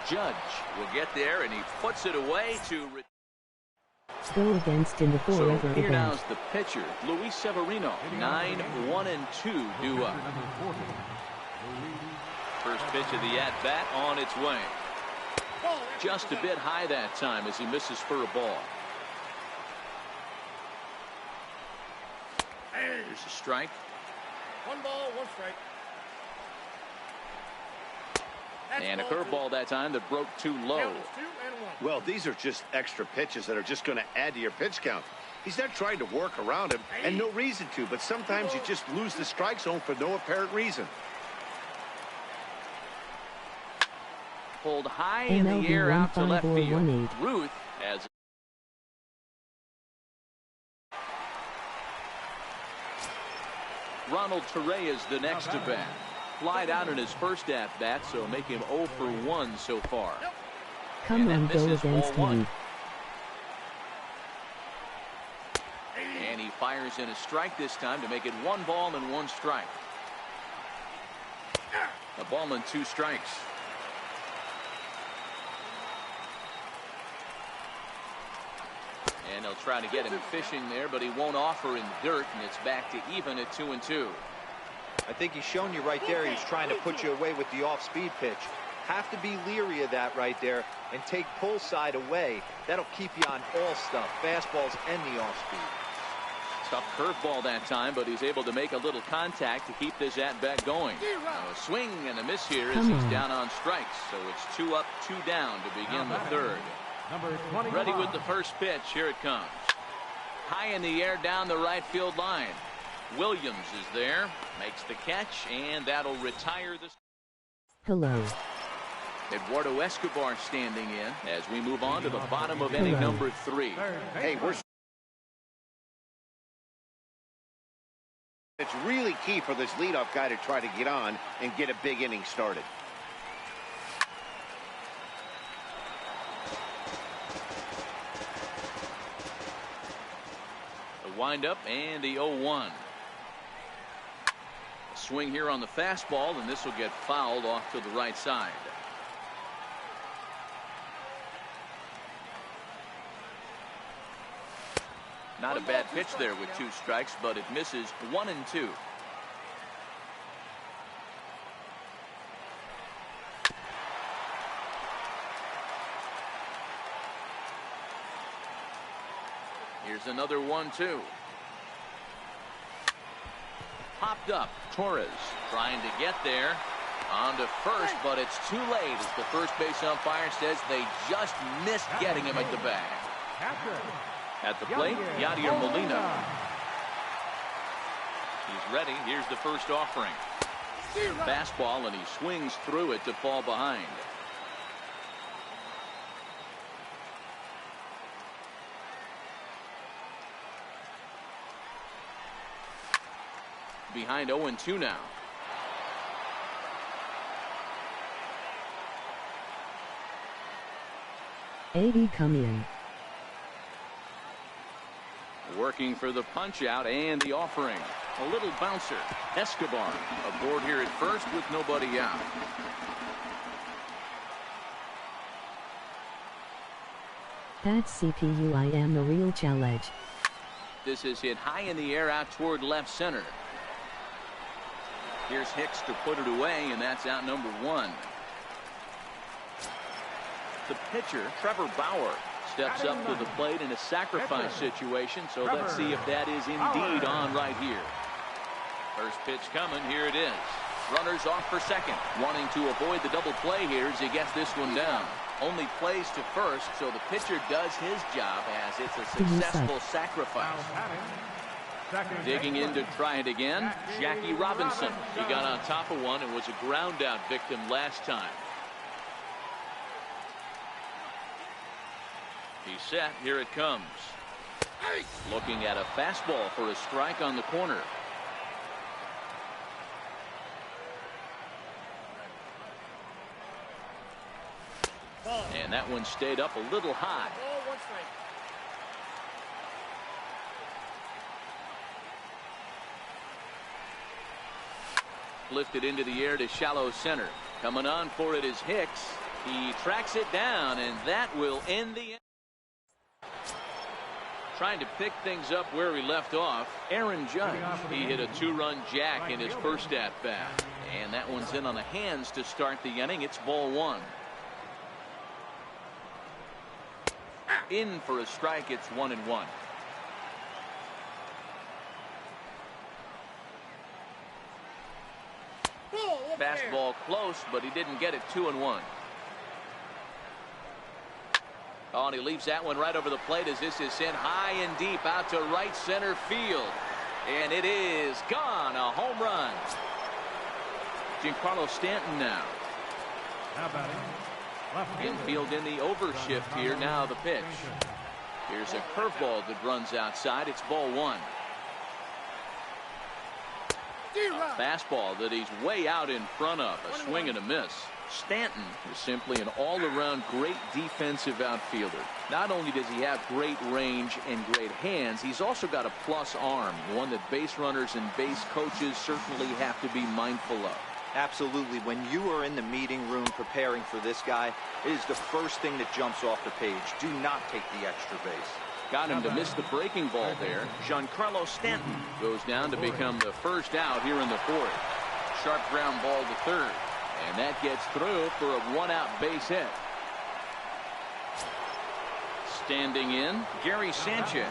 Judge will get there, and he puts it away to... Go against in the So forever here event. now's the pitcher, Luis Severino. 9-1-2 due up. First pitch of the at-bat on its way. Just a bit high that time as he misses for a ball. Here's a strike. 1 ball, 1 strike. And a curveball that time that broke too low. Count is 2 and 1. Well, these are just extra pitches that are just going to add to your pitch count. He's not trying to work around him, and no reason to, but sometimes you just lose the strike zone for no apparent reason. Pulled high in the MLB air out to left field. 15418. Ruth has Ronald Torreyes the next to bat. Flied out in his first at-bat, so make him 0 for 1 so far. Come on, go against me. And he fires in a strike this time to make it 1 ball and 1 strike. A ball and 2 strikes. And they'll try to get him fishing there, but he won't offer in the dirt, and it's back to even at 2-2. I think he's shown you right there. He's trying to put you away with the off-speed pitch. Have to be leery of that right there and take pull side away. That'll keep you on all stuff, fastballs and the off-speed. Tough curveball that time, but he's able to make a little contact to keep this at-bat going. A swing and a miss here as he's down on strikes. So it's 2 up, 2 down to begin the third. Ready with the first pitch. Here it comes. High in the air down the right field line. Williams is there, makes the catch, and that'll retire this. Hello. Eduardo Escobar standing in as we move on to the bottom of inning number 3. Hey, it's really key for this leadoff guy to try to get on and get a big inning started. The windup and the 0-1. A swing here on the fastball, and this will get fouled off to the right side. Not a bad pitch there with 2 strikes, but it misses 1 and 2. Here's another 1-2. Popped up. Torres trying to get there. On to first, but it's too late as the first base umpire says they just missed getting him at the bag. At the plate, Yadier Molina. He's ready. Here's the first offering. Fastball, and he swings through it to fall behind. Behind 0-2 now. AD come in. Working for the punch out and the offering. A little bouncer. Escobar aboard here at first with nobody out. That's CPU. I am the real challenge. This is hit high in the air out toward left center. Here's Hicks to put it away, and that's out number 1. The pitcher, Trevor Bauer, steps up to the plate in a sacrifice situation, so let's see if that is indeed on right here. First pitch coming. Here it is. Runners off for second, wanting to avoid the double play here as he gets this one down. Only plays to first, so the pitcher does his job as it's a successful sacrifice. Digging in to try it again, Jackie Robinson. He got on top of one and was a ground out victim last time. He's set. Here it comes. Looking at a fastball for a strike on the corner. And that one stayed up a little high. Lifted into the air to shallow center. Coming on for it is Hicks. He tracks it down, and that will end the inning. Trying to pick things up where he left off, Aaron Judge. He hit a 2-run jack in his first at-bat. And that one's in on the hands to start the inning. It's ball 1. In for a strike. It's 1-1. Fastball close, but he didn't get it. 2-1. Oh, and he leaves that one right over the plate as this is sent high and deep out to right center field. And it is gone. A home run. Giancarlo Stanton now. Infield in the overshift here. Now the pitch. Here's a curveball that runs outside. It's ball 1. A fastball that he's way out in front of. A swing and a miss. Stanton is simply an all-around great defensive outfielder. Not only does he have great range and great hands, he's also got a plus arm, one that base runners and base coaches certainly have to be mindful of. Absolutely. When you are in the meeting room preparing for this guy, it is the first thing that jumps off the page. Do not take the extra base. Got him to miss the breaking ball there. Giancarlo Stanton goes down to become the first out here in the fourth. Sharp ground ball to third. And that gets through for a one-out base hit. Standing in, Gary Sanchez.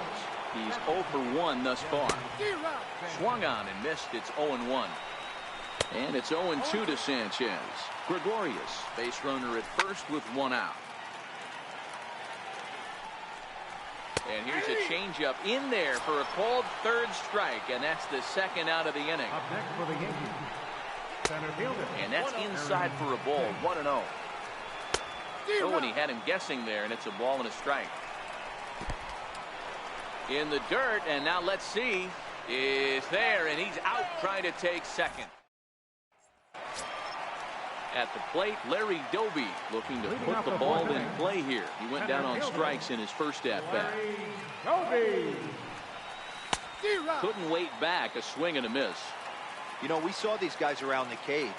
He's 0 for 1 thus far. Swung on and missed. It's 0-1. And it's 0-2 to Sanchez. Gregorius, base runner at first with one out. And here's a changeup in there for a called third strike, and that's the second out of the inning. Up next for the Yankees, center fielder. And that's inside for a ball, 1-0. Oh, and he had him guessing there, and it's a ball and a strike. In the dirt, and now let's see. Is there, and he's out trying to take second. At the plate, Larry Doby looking to put the ball in play here. He went down on strikes in his first at-bat. Couldn't wait back, a swing and a miss. You know, we saw these guys around the cage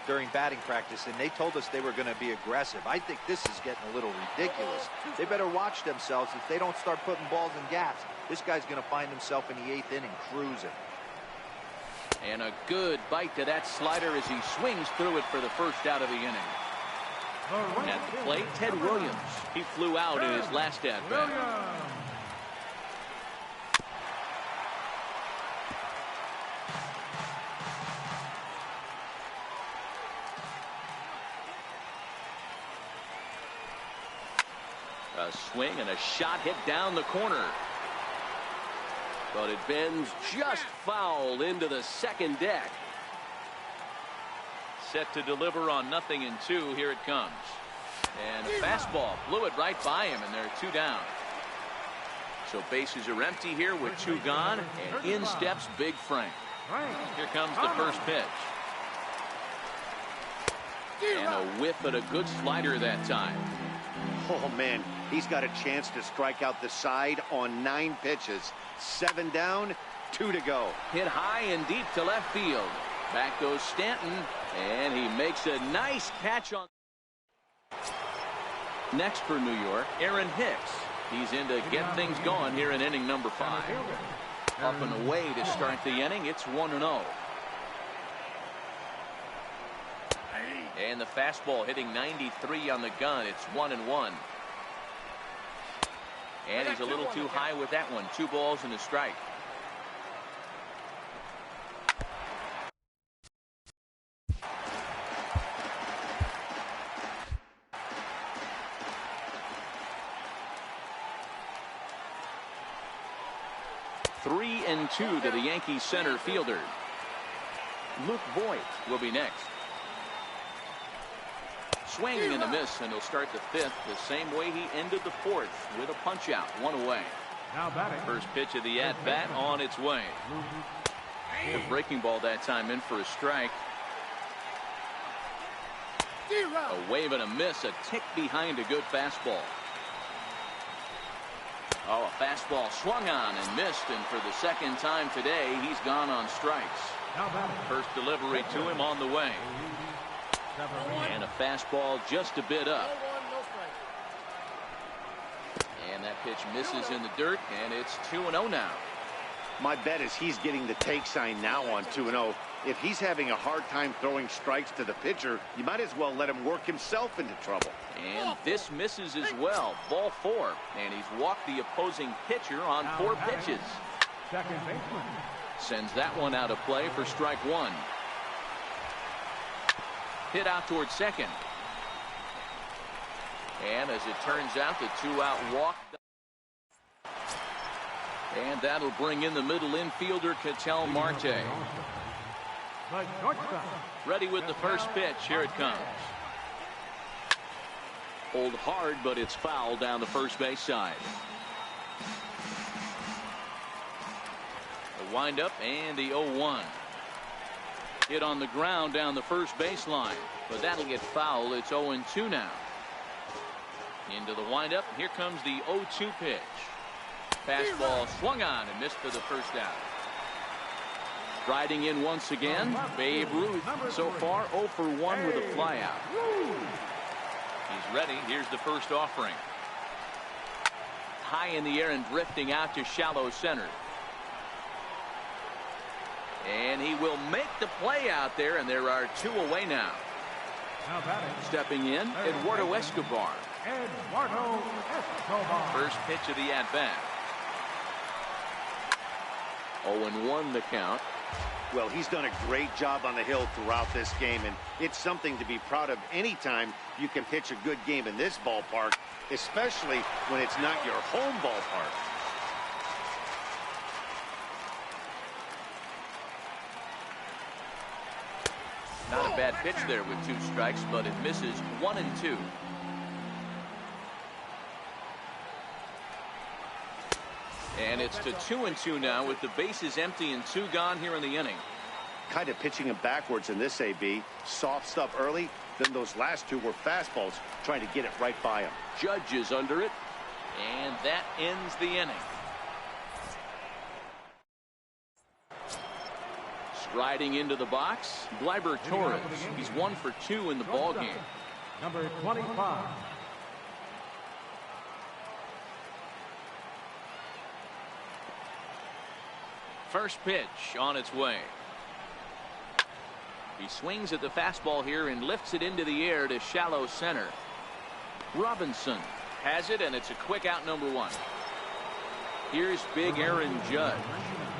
during batting practice, and they told us they were going to be aggressive. I think this is getting a little ridiculous. They better watch themselves. If they don't start putting balls in gaps, this guy's going to find himself in the 8th inning cruising. And a good bite to that slider as he swings through it for the first out of the inning. At the plate, Ted Williams. He flew out in his last at-bat. A swing and a shot hit down the corner. But it bends just foul into the second deck. Set to deliver on 0-2. Here it comes. And a fastball blew it right by him, and there are 2 down. So bases are empty here with 2 gone, and in steps Big Frank. Here comes the first pitch. And a whiff at a good slider that time. Oh, man, he's got a chance to strike out the side on 9 pitches. 7 down, 2 to go. Hit high and deep to left field. Back goes Stanton, and he makes a nice catch on. Next for New York, Aaron Hicks. He's in to get things going here in inning number 5. Up and away to start the inning. It's 1-0. And the fastball hitting 93 on the gun. It's 1-1. And he's a little too high with that one. 2 balls and a strike. Three and 2 to the Yankees center fielder. Luke Voigt will be next. Swing and a miss, and he'll start the 5th the same way he ended the 4th with a punch out, 1 away. Now batting. First pitch of the at-bat on its way. The breaking ball that time in for a strike. A wave and a miss, a tick behind a good fastball. Oh, a fastball swung on and missed, and for the second time today, he's gone on strikes. First delivery to him on the way. And a fastball just a bit up. And that pitch misses in the dirt, and it's 2-0 now. My bet is he's getting the take sign now on 2-0. If he's having a hard time throwing strikes to the pitcher, you might as well let him work himself into trouble. And this misses as well. Ball 4. And he's walked the opposing pitcher on 4 pitches. Second baseman. Sends that one out of play for strike 1. Hit out towards second. And as it turns out, the 2-out walk. And that'll bring in the middle infielder, Ketel Marte. Ready with the first pitch. Here it comes. Hold hard, but it's foul down the first base side. The windup and the 0-1. Hit on the ground down the first baseline, but that'll get foul. It's 0-2 now. Into the windup. Here comes the 0-2 pitch. Fastball swung on and missed for the first out. Riding in once again, Babe Ruth. So far 0 for 1 with a flyout. He's ready. Here's the first offering. High in the air and drifting out to shallow center. And he will make the play out there, and there are 2 away now. Stepping in, Eduardo Escobar. First pitch of the at-bat. 0-1 the count. Well, he's done a great job on the hill throughout this game, and it's something to be proud of anytime you can pitch a good game in this ballpark, especially when it's not your home ballpark. Not a bad pitch there with 2 strikes, but it misses. 1-2. And it's to 2-2 now with the bases empty and 2 gone here in the inning. Kind of pitching him backwards in this AB. Soft stuff early, then those last 2 were fastballs, trying to get it right by him. Judge is under it, and that ends the inning. Striding into the box, Gleyber Torres. He's 1 for 2 in the ballgame. Number 25. First pitch on its way. He swings at the fastball here and lifts it into the air to shallow center. Robinson has it, and it's a quick out, number 1. Here's big Aaron Judge.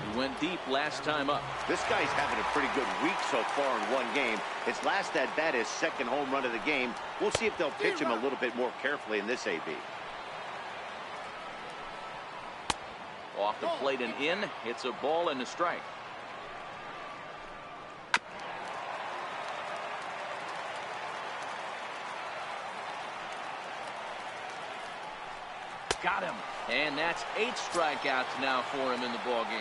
He went deep last time up. This guy's having a pretty good week so far in one game. His last at bat, his second home run of the game. We'll see if they'll pitch him a little bit more carefully in this AB. Off the plate and in. It's a ball and a strike. Got him. And that's 8 strikeouts now for him in the ball game.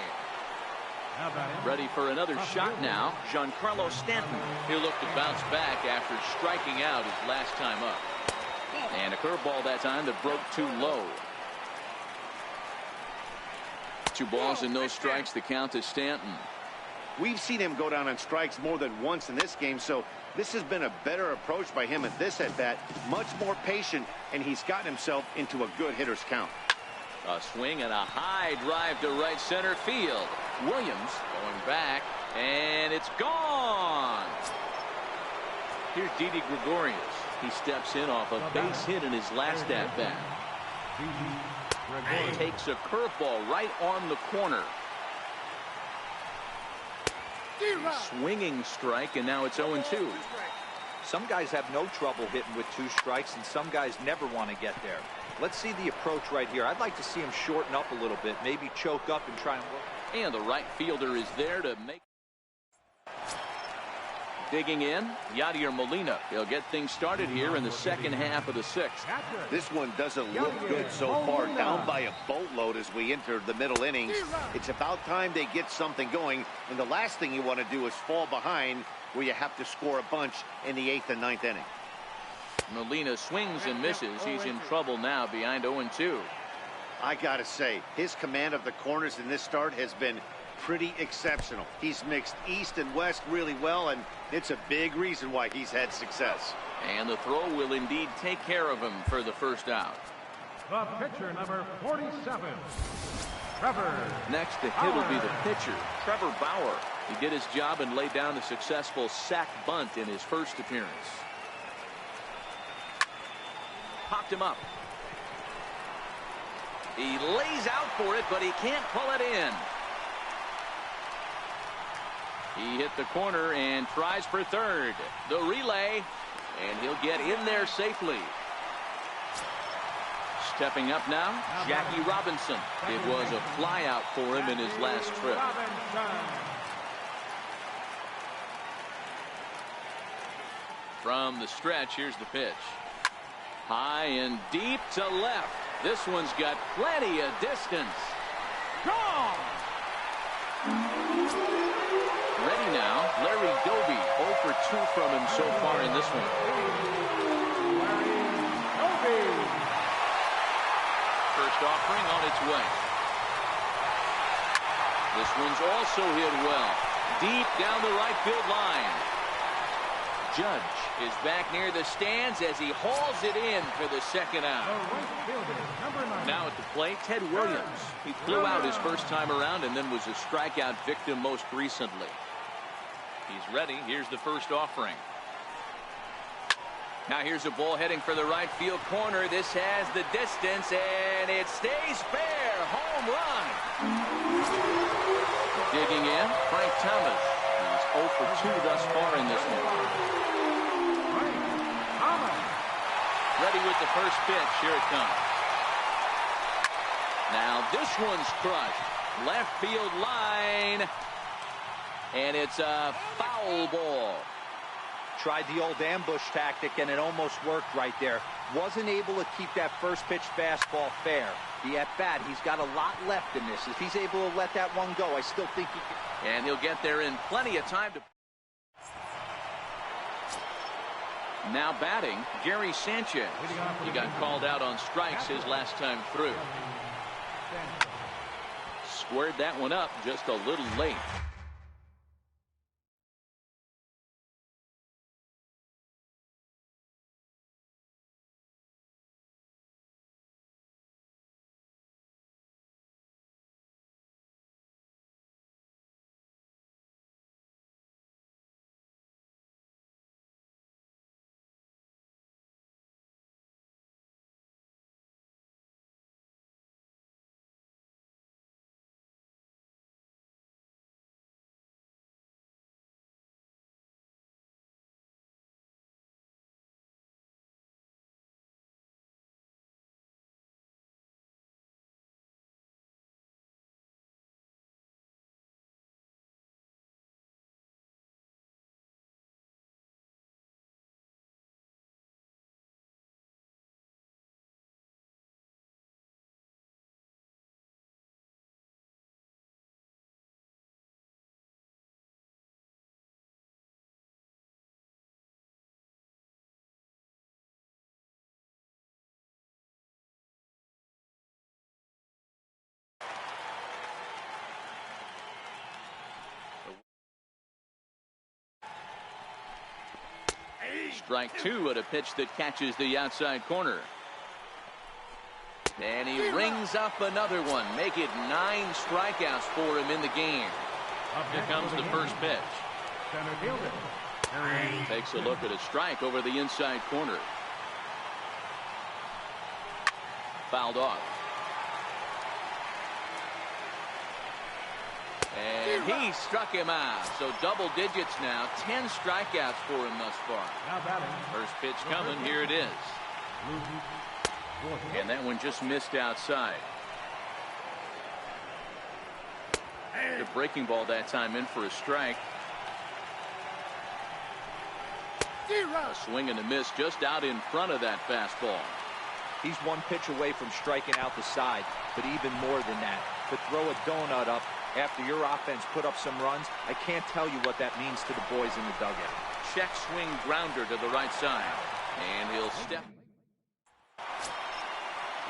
Ready for another shot now. Giancarlo Stanton. He'll look to bounce back after striking out his last time up. And a curveball that time that broke too low. 2 balls and no strikes. The count to Stanton. We've seen him go down on strikes more than once in this game, so this has been a better approach by him at this at-bat. Much more patient, and he's gotten himself into a good hitter's count. A swing and a high drive to right center field. Williams going back, and it's gone. Here's Didi Gregorius. He steps in off a base hit in his last at-bat. Takes a curveball right on the corner. Swinging strike, and now it's 0-2. Some guys have no trouble hitting with 2 strikes, and some guys never want to get there. Let's see the approach right here. I'd like to see him shorten up a little bit, maybe choke up and try and work. And the right fielder is there to make. Digging in, Yadier Molina. He'll get things started here in the second half of the 6th. This one doesn't look good so far. Down by a boatload as we enter the middle innings. It's about time they get something going, and the last thing you want to do is fall behind where you have to score a bunch in the 8th and 9th inning. Molina swings and misses. He's in trouble now behind 0-2. I gotta say, his command of the corners in this start has been pretty exceptional. He's mixed east and west really well, and it's a big reason why he's had success. And the throw will indeed take care of him for the first out. The pitcher, number 47, Trevor. Next to hit will be the pitcher, Trevor Bauer. He did his job and laid down a successful sac bunt in his first appearance. Popped him up. He lays out for it, but he can't pull it in. He hit the corner and tries for third. The relay, and he'll get in there safely. Stepping up now, Jackie Robinson. It was a flyout for him in his last trip. From the stretch, here's the pitch. High and deep to left. This one's got plenty of distance. Gone! Ready now, Larry Doby, 0 for 2 from him so far in this one. First offering on its way. This one's also hit well. Deep down the right field line. Judge is back near the stands as he hauls it in for the second out. Now at the plate, Ted Williams. He flew out his first time around and then was a strikeout victim most recently. He's ready. Here's the first offering. Now here's a ball heading for the right field corner. This has the distance, and it stays fair. Home run. Digging in, Frank Thomas. He's 0 for 2 thus far in this one. Ready with the first pitch. Here it comes. Now this one's crushed. Left field line. And it's a foul ball. Tried the old ambush tactic, and it almost worked right there. Wasn't able to keep that first pitch fastball fair. The at-bat, he's got a lot left in this. If he's able to let that one go, I still think he can. And he'll get there in plenty of time to... Now batting, Gary Sanchez. He got called out on strikes his last time through. Squared that one up just a little late. Strike 2 at a pitch that catches the outside corner. And he rings up another one. Make it 9 strikeouts for him in the game. Here comes the first pitch. Takes a look at a strike over the inside corner. Fouled off. And he struck him out. So double digits now. 10 strikeouts for him thus far. First pitch coming. Here it is. And that one just missed outside. The breaking ball that time in for a strike. A swing and a miss just out in front of that fastball. He's one pitch away from striking out the side, but even more than that, to throw a donut up after your offense put up some runs, I can't tell you what that means to the boys in the dugout. Check swing grounder to the right side, and he'll step.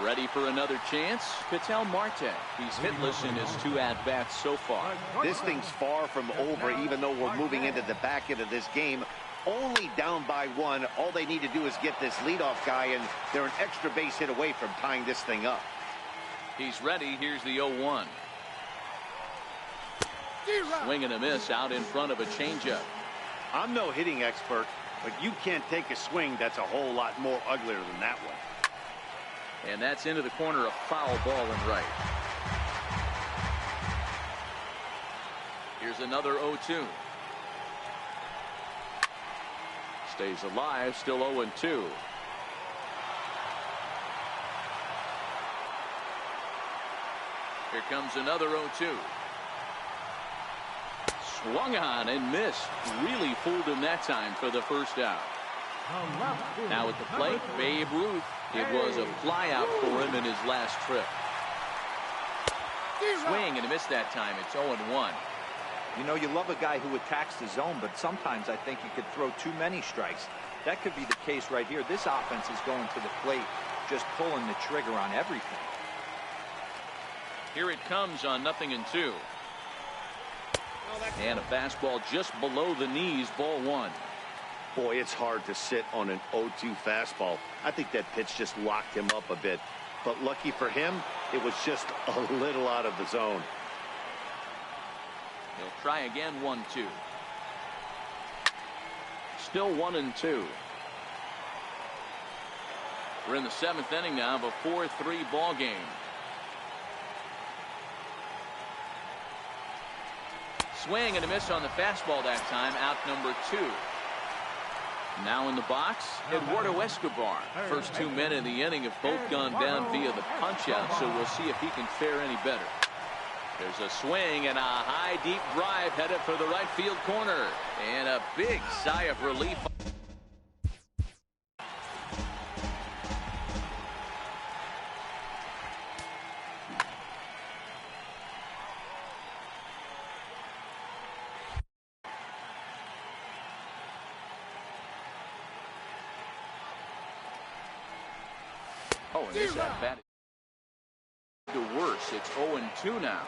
Ready for another chance? Ketel Marte. He's hitless in his 2 at-bats so far. This thing's far from over, even though we're moving into the back end of this game. Only down by 1. All they need to do is get this leadoff guy, and they're an extra base hit away from tying this thing up. He's ready. Here's the 0-1. Swing and a miss out in front of a changeup. I'm no hitting expert, but you can't take a swing that's a whole lot more uglier than that one. And that's into the corner, a foul ball and right. Here's another 0-2. Stays alive, still 0-2. Here comes another 0-2. Swung on and missed. Really fooled him that time for the first out. Now at the plate, Babe Ruth. It was a flyout for him in his last trip. Swing and a miss that time. It's 0-1. You know, you love a guy who attacks the zone, but sometimes I think you could throw too many strikes. That could be the case right here. This offense is going to the plate, just pulling the trigger on everything. Here it comes on 0-2. And a fastball just below the knees, ball one. Boy, it's hard to sit on an 0-2 fastball. I think that pitch just locked him up a bit. But lucky for him, it was just a little out of the zone. He'll try again, 1-2. Still 1-2. We're in the 7th inning now of a 4-3 ball game. Swing and a miss on the fastball that time. Out number 2. Now in the box, Eduardo Escobar. First 2 men in the inning have both gone down via the punch-out, so we'll see if he can fare any better. There's a swing and a high, deep drive headed for the right field corner. And a big sigh of relief. Oh, and this at bat the worse. It's 0-2 now.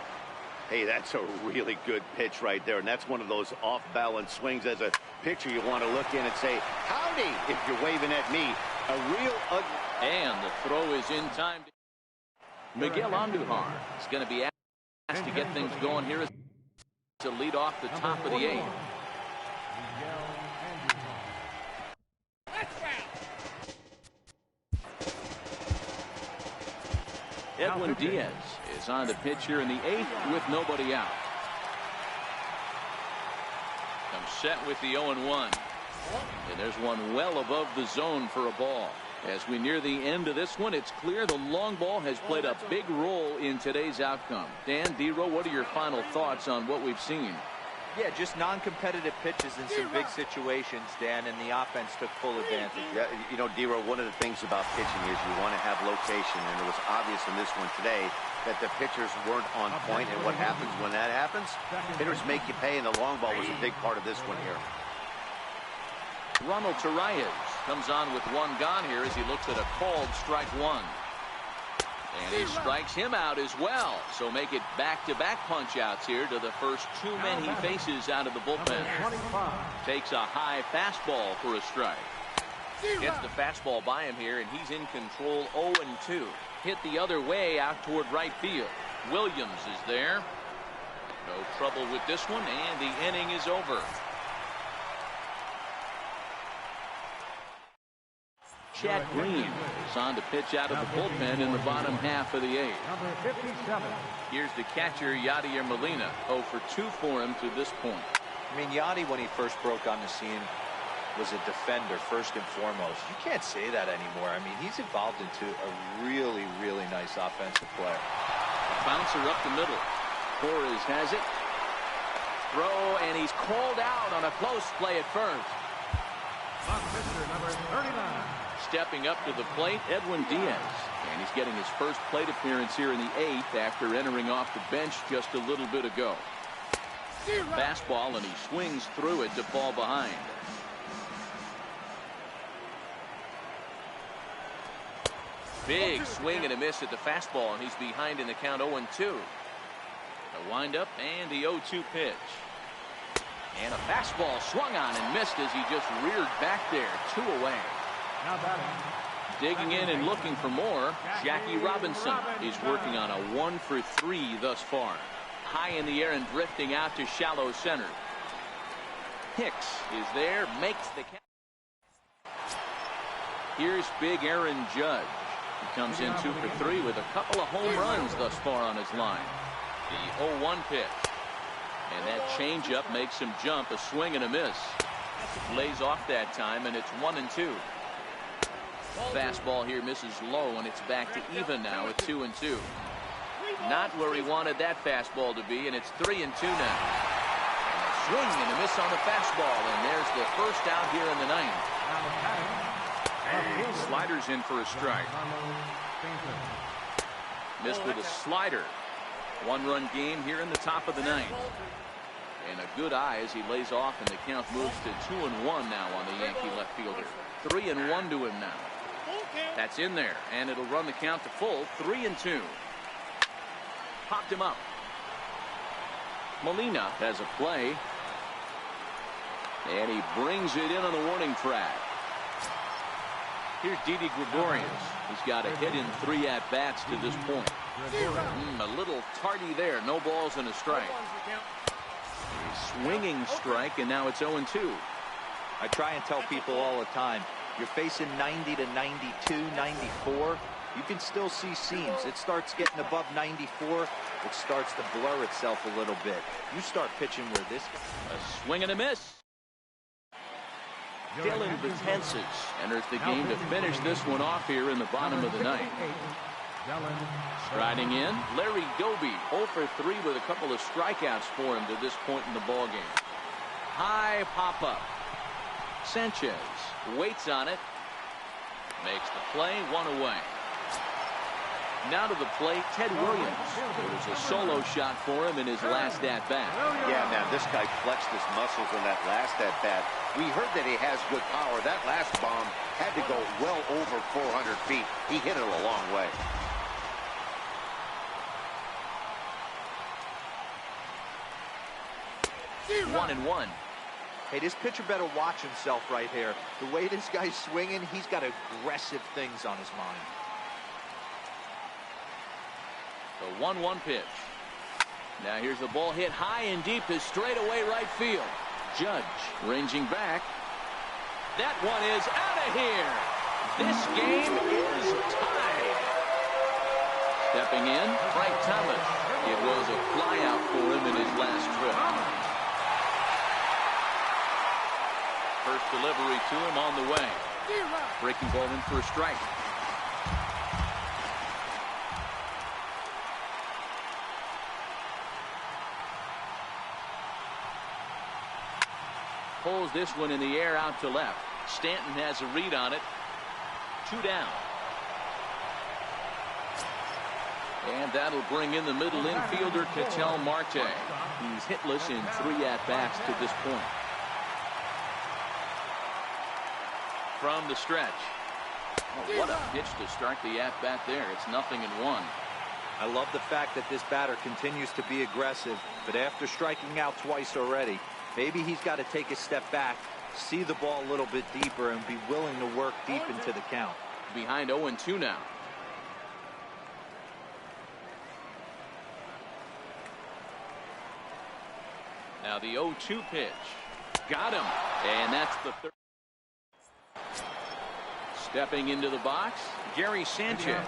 Hey, that's a really good pitch right there, and that's one of those off-balance swings. As a pitcher, you want to look in and say, howdy, if you're waving at me. A real ugly. And the throw is in time. Miguel Andujar is going to be asked to get things going here to lead off the top of the 8th. Edwin Diaz is on the pitch here in the 8th with nobody out. Comes set with the 0-1. And there's one well above the zone for a ball. As we near the end of this one, it's clear the long ball has played a big role in today's outcome. Dan, D-Row, what are your final thoughts on what we've seen? Yeah, just non-competitive pitches in some big situations, Dan, and the offense took full advantage. Yeah, you know, D-Row, one of the things about pitching is you want to have location, and it was obvious in this one today that the pitchers weren't on point, and what happens when that happens? Hitters make you pay, and the long ball was a big part of this one here. Ronald Torreyes comes on with one gone here as he looks at a called strike one. And he strikes him out as well. So make it back-to-back punch-outs here to the first 2 men he faces out of the bullpen. Takes a high fastball for a strike. Gets the fastball by him here, and he's in control 0-2. Hit the other way out toward right field. Williams is there. No trouble with this one, and the inning is over. Chad Green is on to pitch out of the bullpen in the bottom half of the 8th. Number 57. Here's the catcher, Yadier Molina. 0 for 2 for him to this point. I mean, Yadi, when he first broke on the scene, was a defender first and foremost. You can't say that anymore. I mean, he's evolved into a really, really nice offensive player. A bouncer up the middle. Torres has it. Throw, and he's called out on a close play at first. Pitcher number 39. Stepping up to the plate, Edwin Diaz. And he's getting his first plate appearance here in the 8th after entering off the bench just a little bit ago. Fastball, and he swings through it to fall behind. Big swing and a miss at the fastball, and he's behind in the count 0-2. A windup and the 0-2 pitch. And a fastball swung on and missed as he just reared back there. 2 away. Now batting. Digging in and looking for more, Jackie Robinson is working on a 1 for 3 thus far. High in the air and drifting out to shallow center. Hicks is there, makes the catch. Here's big Aaron Judge. He comes in 2 for 3 with a couple of home runs thus far on his line. The 0-1 pitch. And that changeup makes him jump, a swing and a miss. Lays off that time, and it's 1-2. Fastball here misses low, and it's back to even now at 2-2. Not where he wanted that fastball to be, and it's 3-2 now. And a swing and a miss on the fastball, and there's the first out here in the 9th. Slider's in for a strike. Missed with a slider. 1-run game here in the top of the 9th. And a good eye as he lays off, and the count moves to 2-1 now on the Yankee left fielder. 3-1 to him now. That's in there, and it'll run the count to full. 3-2. Popped him up. Molina has a play, and he brings it in on the warning track. Here's Didi Gregorius. He's got a hit in 3 at-bats to this point. A little tardy there. No balls and a strike. A swinging strike, and now it's 0-2. I try and tell people all the time, you're facing 90 to 92, 94. You can still see seams. It starts getting above 94. It starts to blur itself a little bit. You start pitching where this guy. A swing and a miss. Dylan Betances enters the game to finish this one off here in the bottom of the ninth. Striding in, Larry Doby, 0 for 3 with a couple of strikeouts for him to this point in the ballgame. High pop-up. Sanchez waits on it. Makes the play, 1 away. Now to the plate, Ted Williams. It was a solo shot for him in his last at-bat. Yeah, man, this guy flexed his muscles in that last at-bat. We heard that he has good power. That last bomb had to go well over 400 feet. He hit it a long way. One and one. Hey, this pitcher better watch himself right here. The way this guy's swinging, he's got aggressive things on his mind. The 1-1 pitch. Now here's the ball hit high and deep to straightaway right field. Judge ranging back. That one is out of here. This game is tied. Stepping in, Frank Thomas. It was a flyout for him in his last trip. First delivery to him on the way. Breaking ball in for a strike. Pulls this one in the air out to left. Stanton has a read on it. 2 down. And that'll bring in the middle infielder, Ketel Marte. He's hitless in 3 at-bats to this point. From the stretch. Oh, what a pitch to start the at-bat there. It's 0-1. I love the fact that this batter continues to be aggressive, but after striking out twice already, maybe he's got to take a step back, see the ball a little bit deeper, and be willing to work deep into the count. Behind 0-2 now. Now the 0-2 pitch. Got him. And that's the third. Stepping into the box, Gary Sanchez.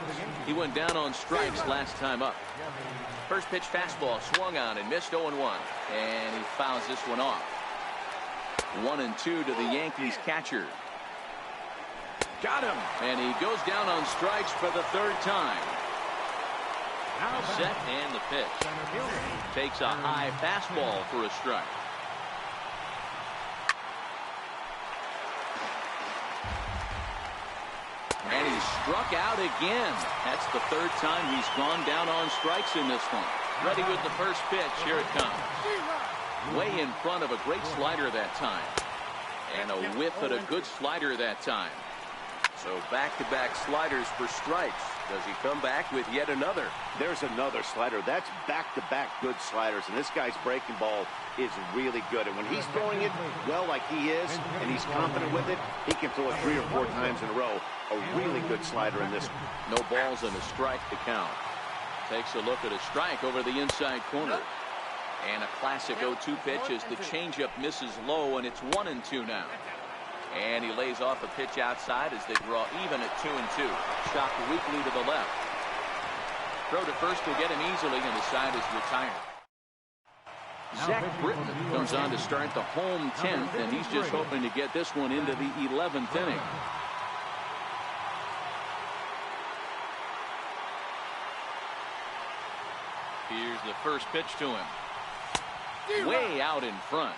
He went down on strikes last time up. First pitch fastball swung on and missed 0-1. And he fouls this one off. 1-2 to the Yankees catcher. Got him. And he goes down on strikes for the 3rd time. Set and the pitch. Takes a high fastball for a strike. And he struck out again. That's the 3rd time he's gone down on strikes in this one. Ready with the first pitch. Here it comes. Way in front of a great slider that time. And a whiff at a good slider that time. So back-to-back sliders for strikes. Does he come back with yet another? There's another slider. That's back-to-back good sliders. And this guy's breaking ball is really good. And when he's throwing it well like he is, and he's confident with it, he can throw it 3 or 4 times in a row. A really good slider in this one. No balls and a strike to count. Takes a look at a strike over the inside corner. And a classic 0-2 pitch as the changeup misses low, and it's 1-2 now. And he lays off a pitch outside as they draw even at 2-2. Shot weakly to the left. Throw to first will get him easily, and the side is retired. Zach Britton comes on to start the home 10th, and he's just hoping to get this one into the 11th inning. Here's the first pitch to him. Way out in front.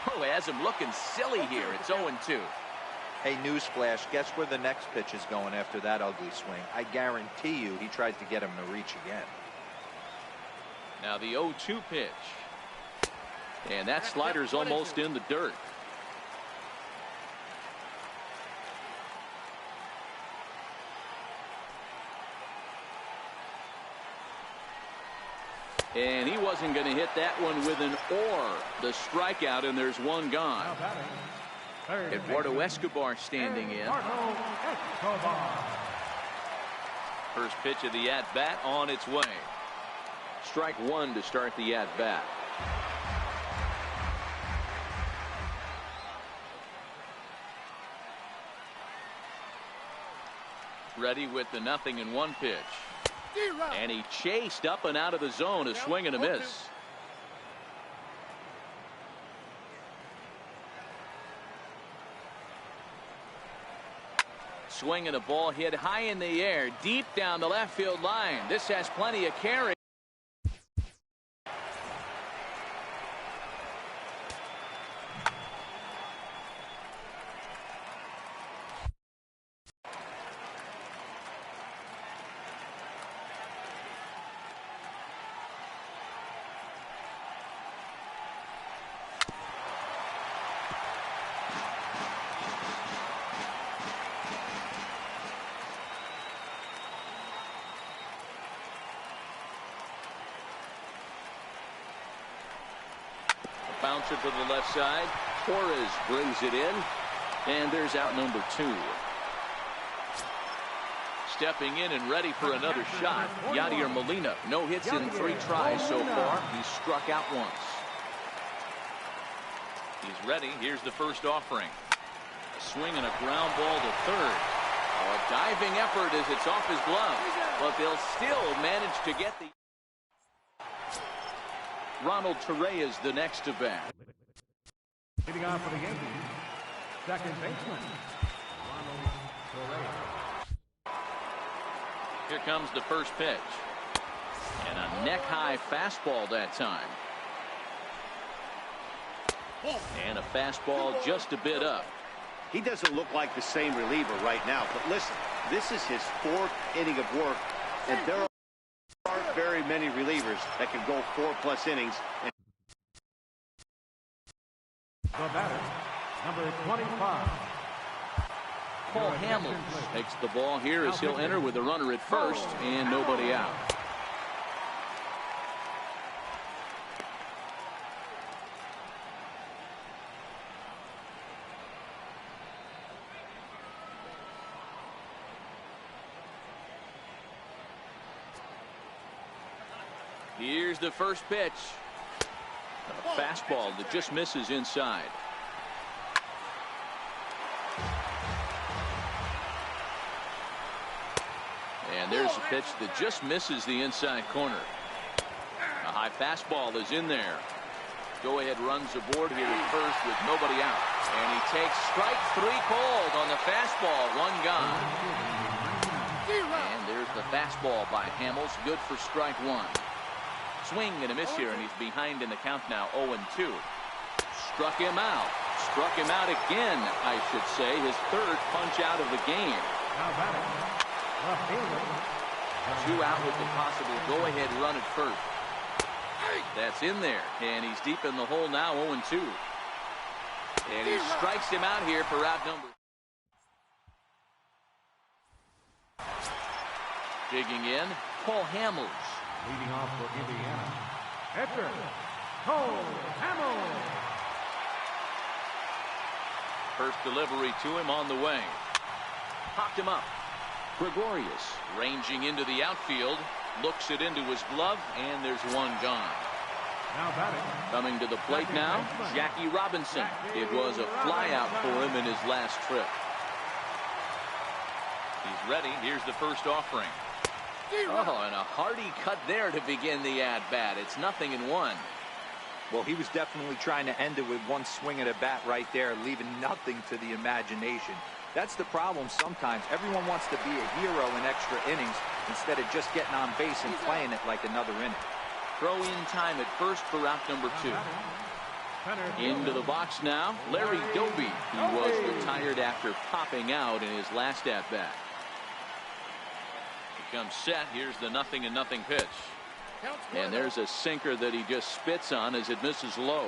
Oh, has him looking silly here. It's 0-2. Hey, newsflash, guess where the next pitch is going after that ugly swing? I guarantee you he tries to get him to reach again. Now the 0-2 pitch. And that slider's almost in the dirt. And he wasn't going to hit that one with an or. The strikeout, and there's one gone. Eduardo Escobar standing in. First pitch of the at-bat on its way. Strike one to start the at-bat. Ready with the 0-1 pitch. And he chased up and out of the zone. A swing and a miss. Swing and a ball hit high in the air, deep down the left field line. This has plenty of carry. Bouncer to the left side. Torres brings it in. And there's out number 2. Stepping in and ready for another shot. Yadier Molina. No hits in 3 tries so far. He's struck out once. He's ready. Here's the first offering. A swing and a ground ball to third. A diving effort as it's off his glove. But they'll still manage to get the... Ronald Torreyes is the next to bat. Hitting on for the Yankees, second baseman, Ronald Torreyes. Here comes the first pitch. And a neck-high fastball that time. And a fastball just a bit up. He doesn't look like the same reliever right now, but listen, this is his 4th inning of work, and there aren't very many relievers that can go 4+ innings. The batter, number 25. Paul Hamels takes the ball here as he'll enter with a runner at first and nobody out. Here's the first pitch. A fastball that just misses inside. And there's a pitch that just misses the inside corner. A high fastball is in there. Go ahead runs aboard here at first with nobody out. And he takes strike 3 called on the fastball. 1 gone. And there's the fastball by Hamels. Good for strike 1. Swing and a miss here, and he's behind in the count now. 0-2. Struck him out. Struck him out again, I should say. His 3rd punch out of the game. Now batting, the fielder. 2 out with the possible go-ahead run at first. That's in there, and he's deep in the hole now. 0-2. And he strikes him out here for out number. Digging in, Paul Hamels. Leading off for Indiana, Edgar Cole Hamels. First delivery to him on the way. Popped him up. Gregorius ranging into the outfield. Looks it into his glove, and there's 1 gone. Now batting. Coming to the plate now, Jackie Robinson. It was a flyout for him in his last trip. He's ready. Here's the first offering. Oh, and a hearty cut there to begin the at-bat. It's 0-1. Well, he was definitely trying to end it with 1 swing at a bat right there, leaving nothing to the imagination. That's the problem sometimes. Everyone wants to be a hero in extra innings instead of just getting on base and playing it like another inning. Throw in time at first for out number 2. Into the box now, Larry Doby. He was retired after popping out in his last at-bat. He comes set. Here's the 0-0 pitch. And there's a sinker that he just spits on as it misses low.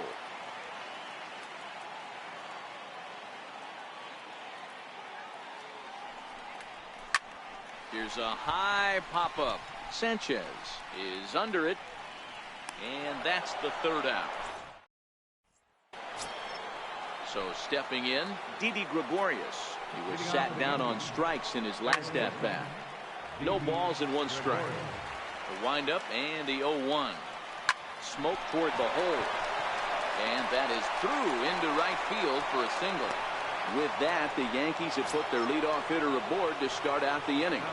Here's a high pop-up. Sanchez is under it. And that's the third out. So stepping in, Didi Gregorius. He was sat down on strikes in his last at-bat. No balls and one strike. The windup and the 0-1. Smoke toward the hole. And that is through into right field for a single. With that, the Yankees have put their leadoff hitter aboard to start out the inning.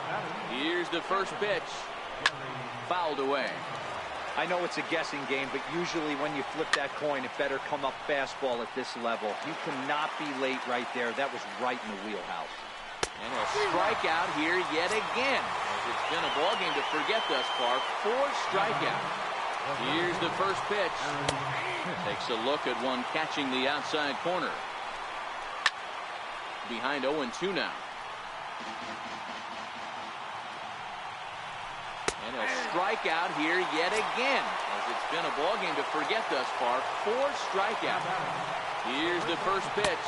Here's the first pitch. Fouled away. I know it's a guessing game, but usually when you flip that coin, it better come up fastball at this level. You cannot be late right there. That was right in the wheelhouse. And a strikeout here yet again. As it's been a ballgame to forget thus far. 4 strikeouts. Here's the first pitch. Takes a look at one catching the outside corner. Behind 0-2 now. And a strikeout here yet again. As it's been a ballgame to forget thus far. 4 strikeouts. Here's the first pitch.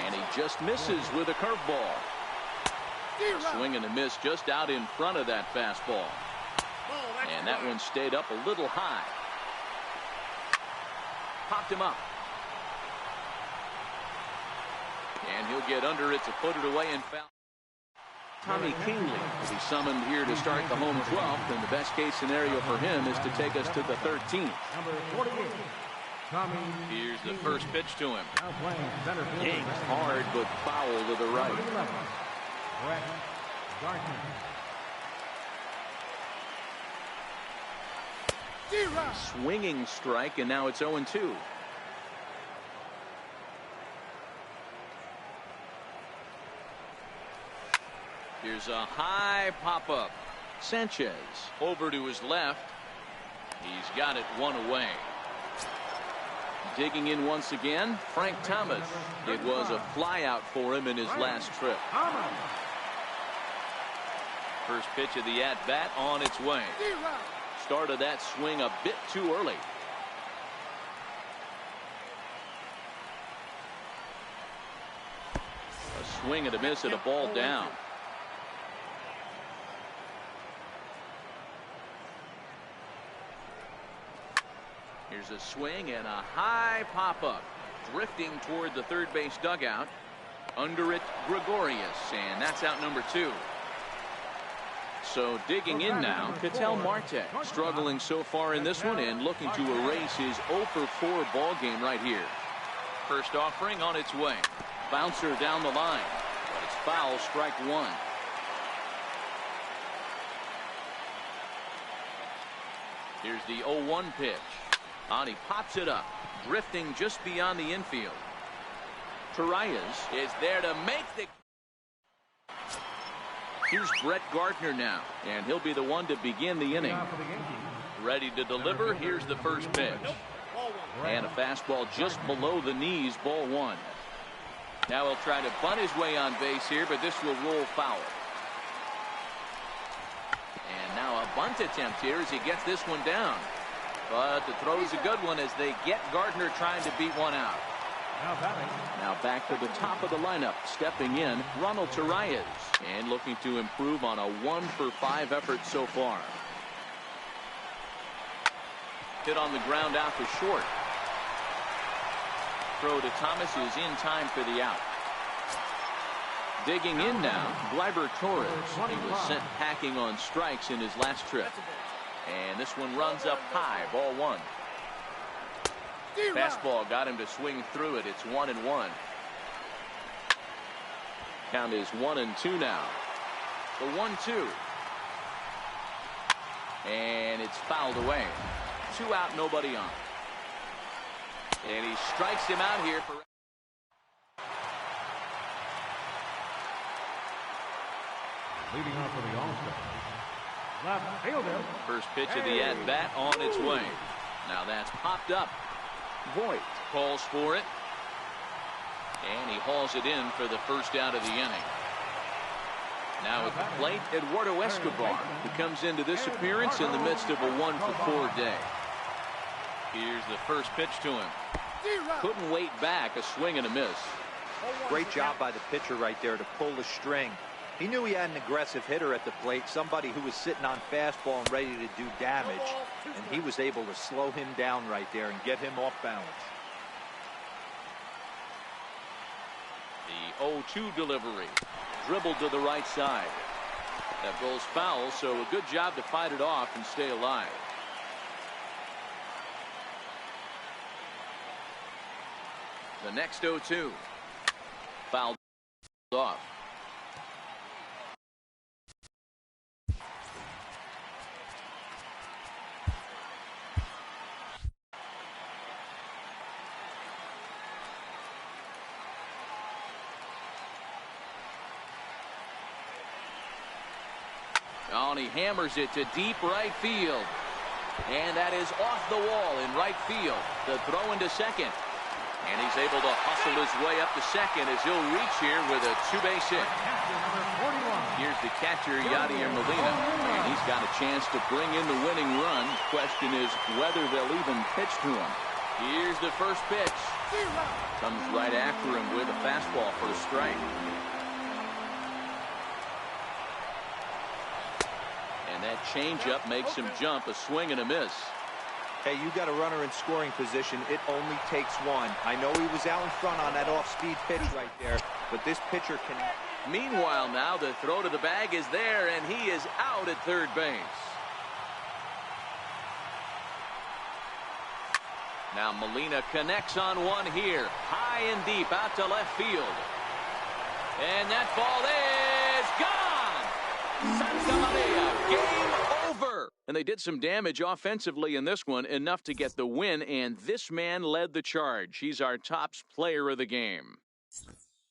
And he just misses with a curveball. Swing and a miss just out in front of that fastball. And that one stayed up a little high. Popped him up. And he'll get under it to put it away and foul. Tommy Kingley will be summoned here to start the home 12th, and the best case scenario for him is to take us to the 13th. Here's the first pitch to him. Yanked hard but foul to the right. Swinging strike, and now it's 0-2. Here's a high pop-up. Sanchez over to his left. He's got it one away. Digging in once again, Frank Thomas. It was a flyout for him in his last trip. First pitch of the at-bat on its way. Started that swing a bit too early. A swing and a miss at a ball down. Here's a swing and a high pop-up. Drifting toward the third base dugout. Under it, Gregorius, and that's out number 2. So digging in now, Ketel Marte. Struggling so far in this one and looking to erase his 0-for-4 ball game right here. First offering on its way. Bouncer down the line. But it's foul, strike 1. Here's the 0-1 pitch. And he pops it up, drifting just beyond the infield. Torreyes is there to make the... Here's Brett Gardner now, and he'll be the one to begin the inning. Ready to deliver. Here's the first pitch. And a fastball just below the knees, ball 1. Now he'll try to bunt his way on base here, but this will roll foul. And now a bunt attempt here as he gets this one down. But the throw's a good one as they get Gardner trying to beat one out. Now back to the top of the lineup. Stepping in, Ronald Torreyes. And looking to improve on a 1-for-5 effort so far. Hit on the ground out to short. Throw to Thomas is in time for the out. Digging in now, Gleyber Torres. He was sent packing on strikes in his last trip. And this one runs up high, ball 1. Fastball got him to swing through it. It's 1-1. Count is 1-2 now. The 1-2. And it's fouled away. 2 out, nobody on. And he strikes him out here for... Leading off for the All-Stars. Left fielder. First pitch of the at-bat on its way. Now that's popped up. Voigt calls for it. And he hauls it in for the first out of the inning. Now at the plate, Eduardo Escobar, who comes into this appearance in the midst of a 1-for-4 day. Here's the first pitch to him. Couldn't wait back, a swing and a miss. Great job by the pitcher right there to pull the string. He knew he had an aggressive hitter at the plate, somebody who was sitting on fastball and ready to do damage, and he was able to slow him down right there and get him off balance. The 0-2 delivery. Dribbled to the right side. That goes foul, so a good job to fight it off and stay alive. The next 0-2. Fouled off. Oh, and he hammers it to deep right field. And that is off the wall in right field. The throw into second. And he's able to hustle his way up to second as he'll reach here with a two-base hit. Here's the catcher, Yadier Molina. And he's got a chance to bring in the winning run. Question is whether they'll even pitch to him. Here's the first pitch. Comes right after him with a fastball for a strike. And that changeup makes him jump, a swing and a miss. Hey, you got a runner in scoring position. It only takes one. I know he was out in front on that off-speed pitch right there, but this pitcher can... Meanwhile, now the throw to the bag is there, and he is out at third base. Now Molina connects on one here. High and deep out to left field. And that ball is gone! Santa Maria, game over! And they did some damage offensively in this one, enough to get the win, and this man led the charge. He's our top player of the game.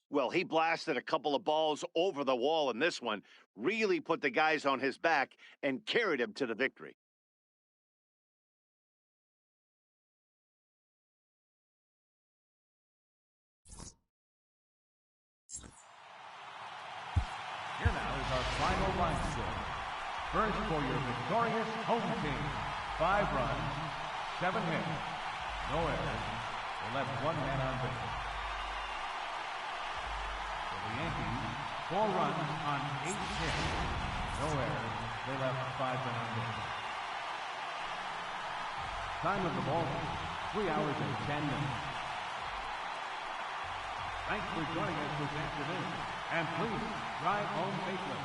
Well, he blasted a couple of balls over the wall in this one, really put the guys on his back and carried him to the victory. Here now is our final line score. First for your victorious home team. 5 runs, 7 hits, no errors. They left 1 man on base. For the Yankees, 4 runs on 8 hits, no errors. They left 5 men on base. Time of the ball, 3 hours and 10 minutes. Thanks for joining us this afternoon, and please drive home safely.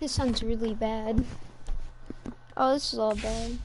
This sounds really bad. Oh, this is all bad.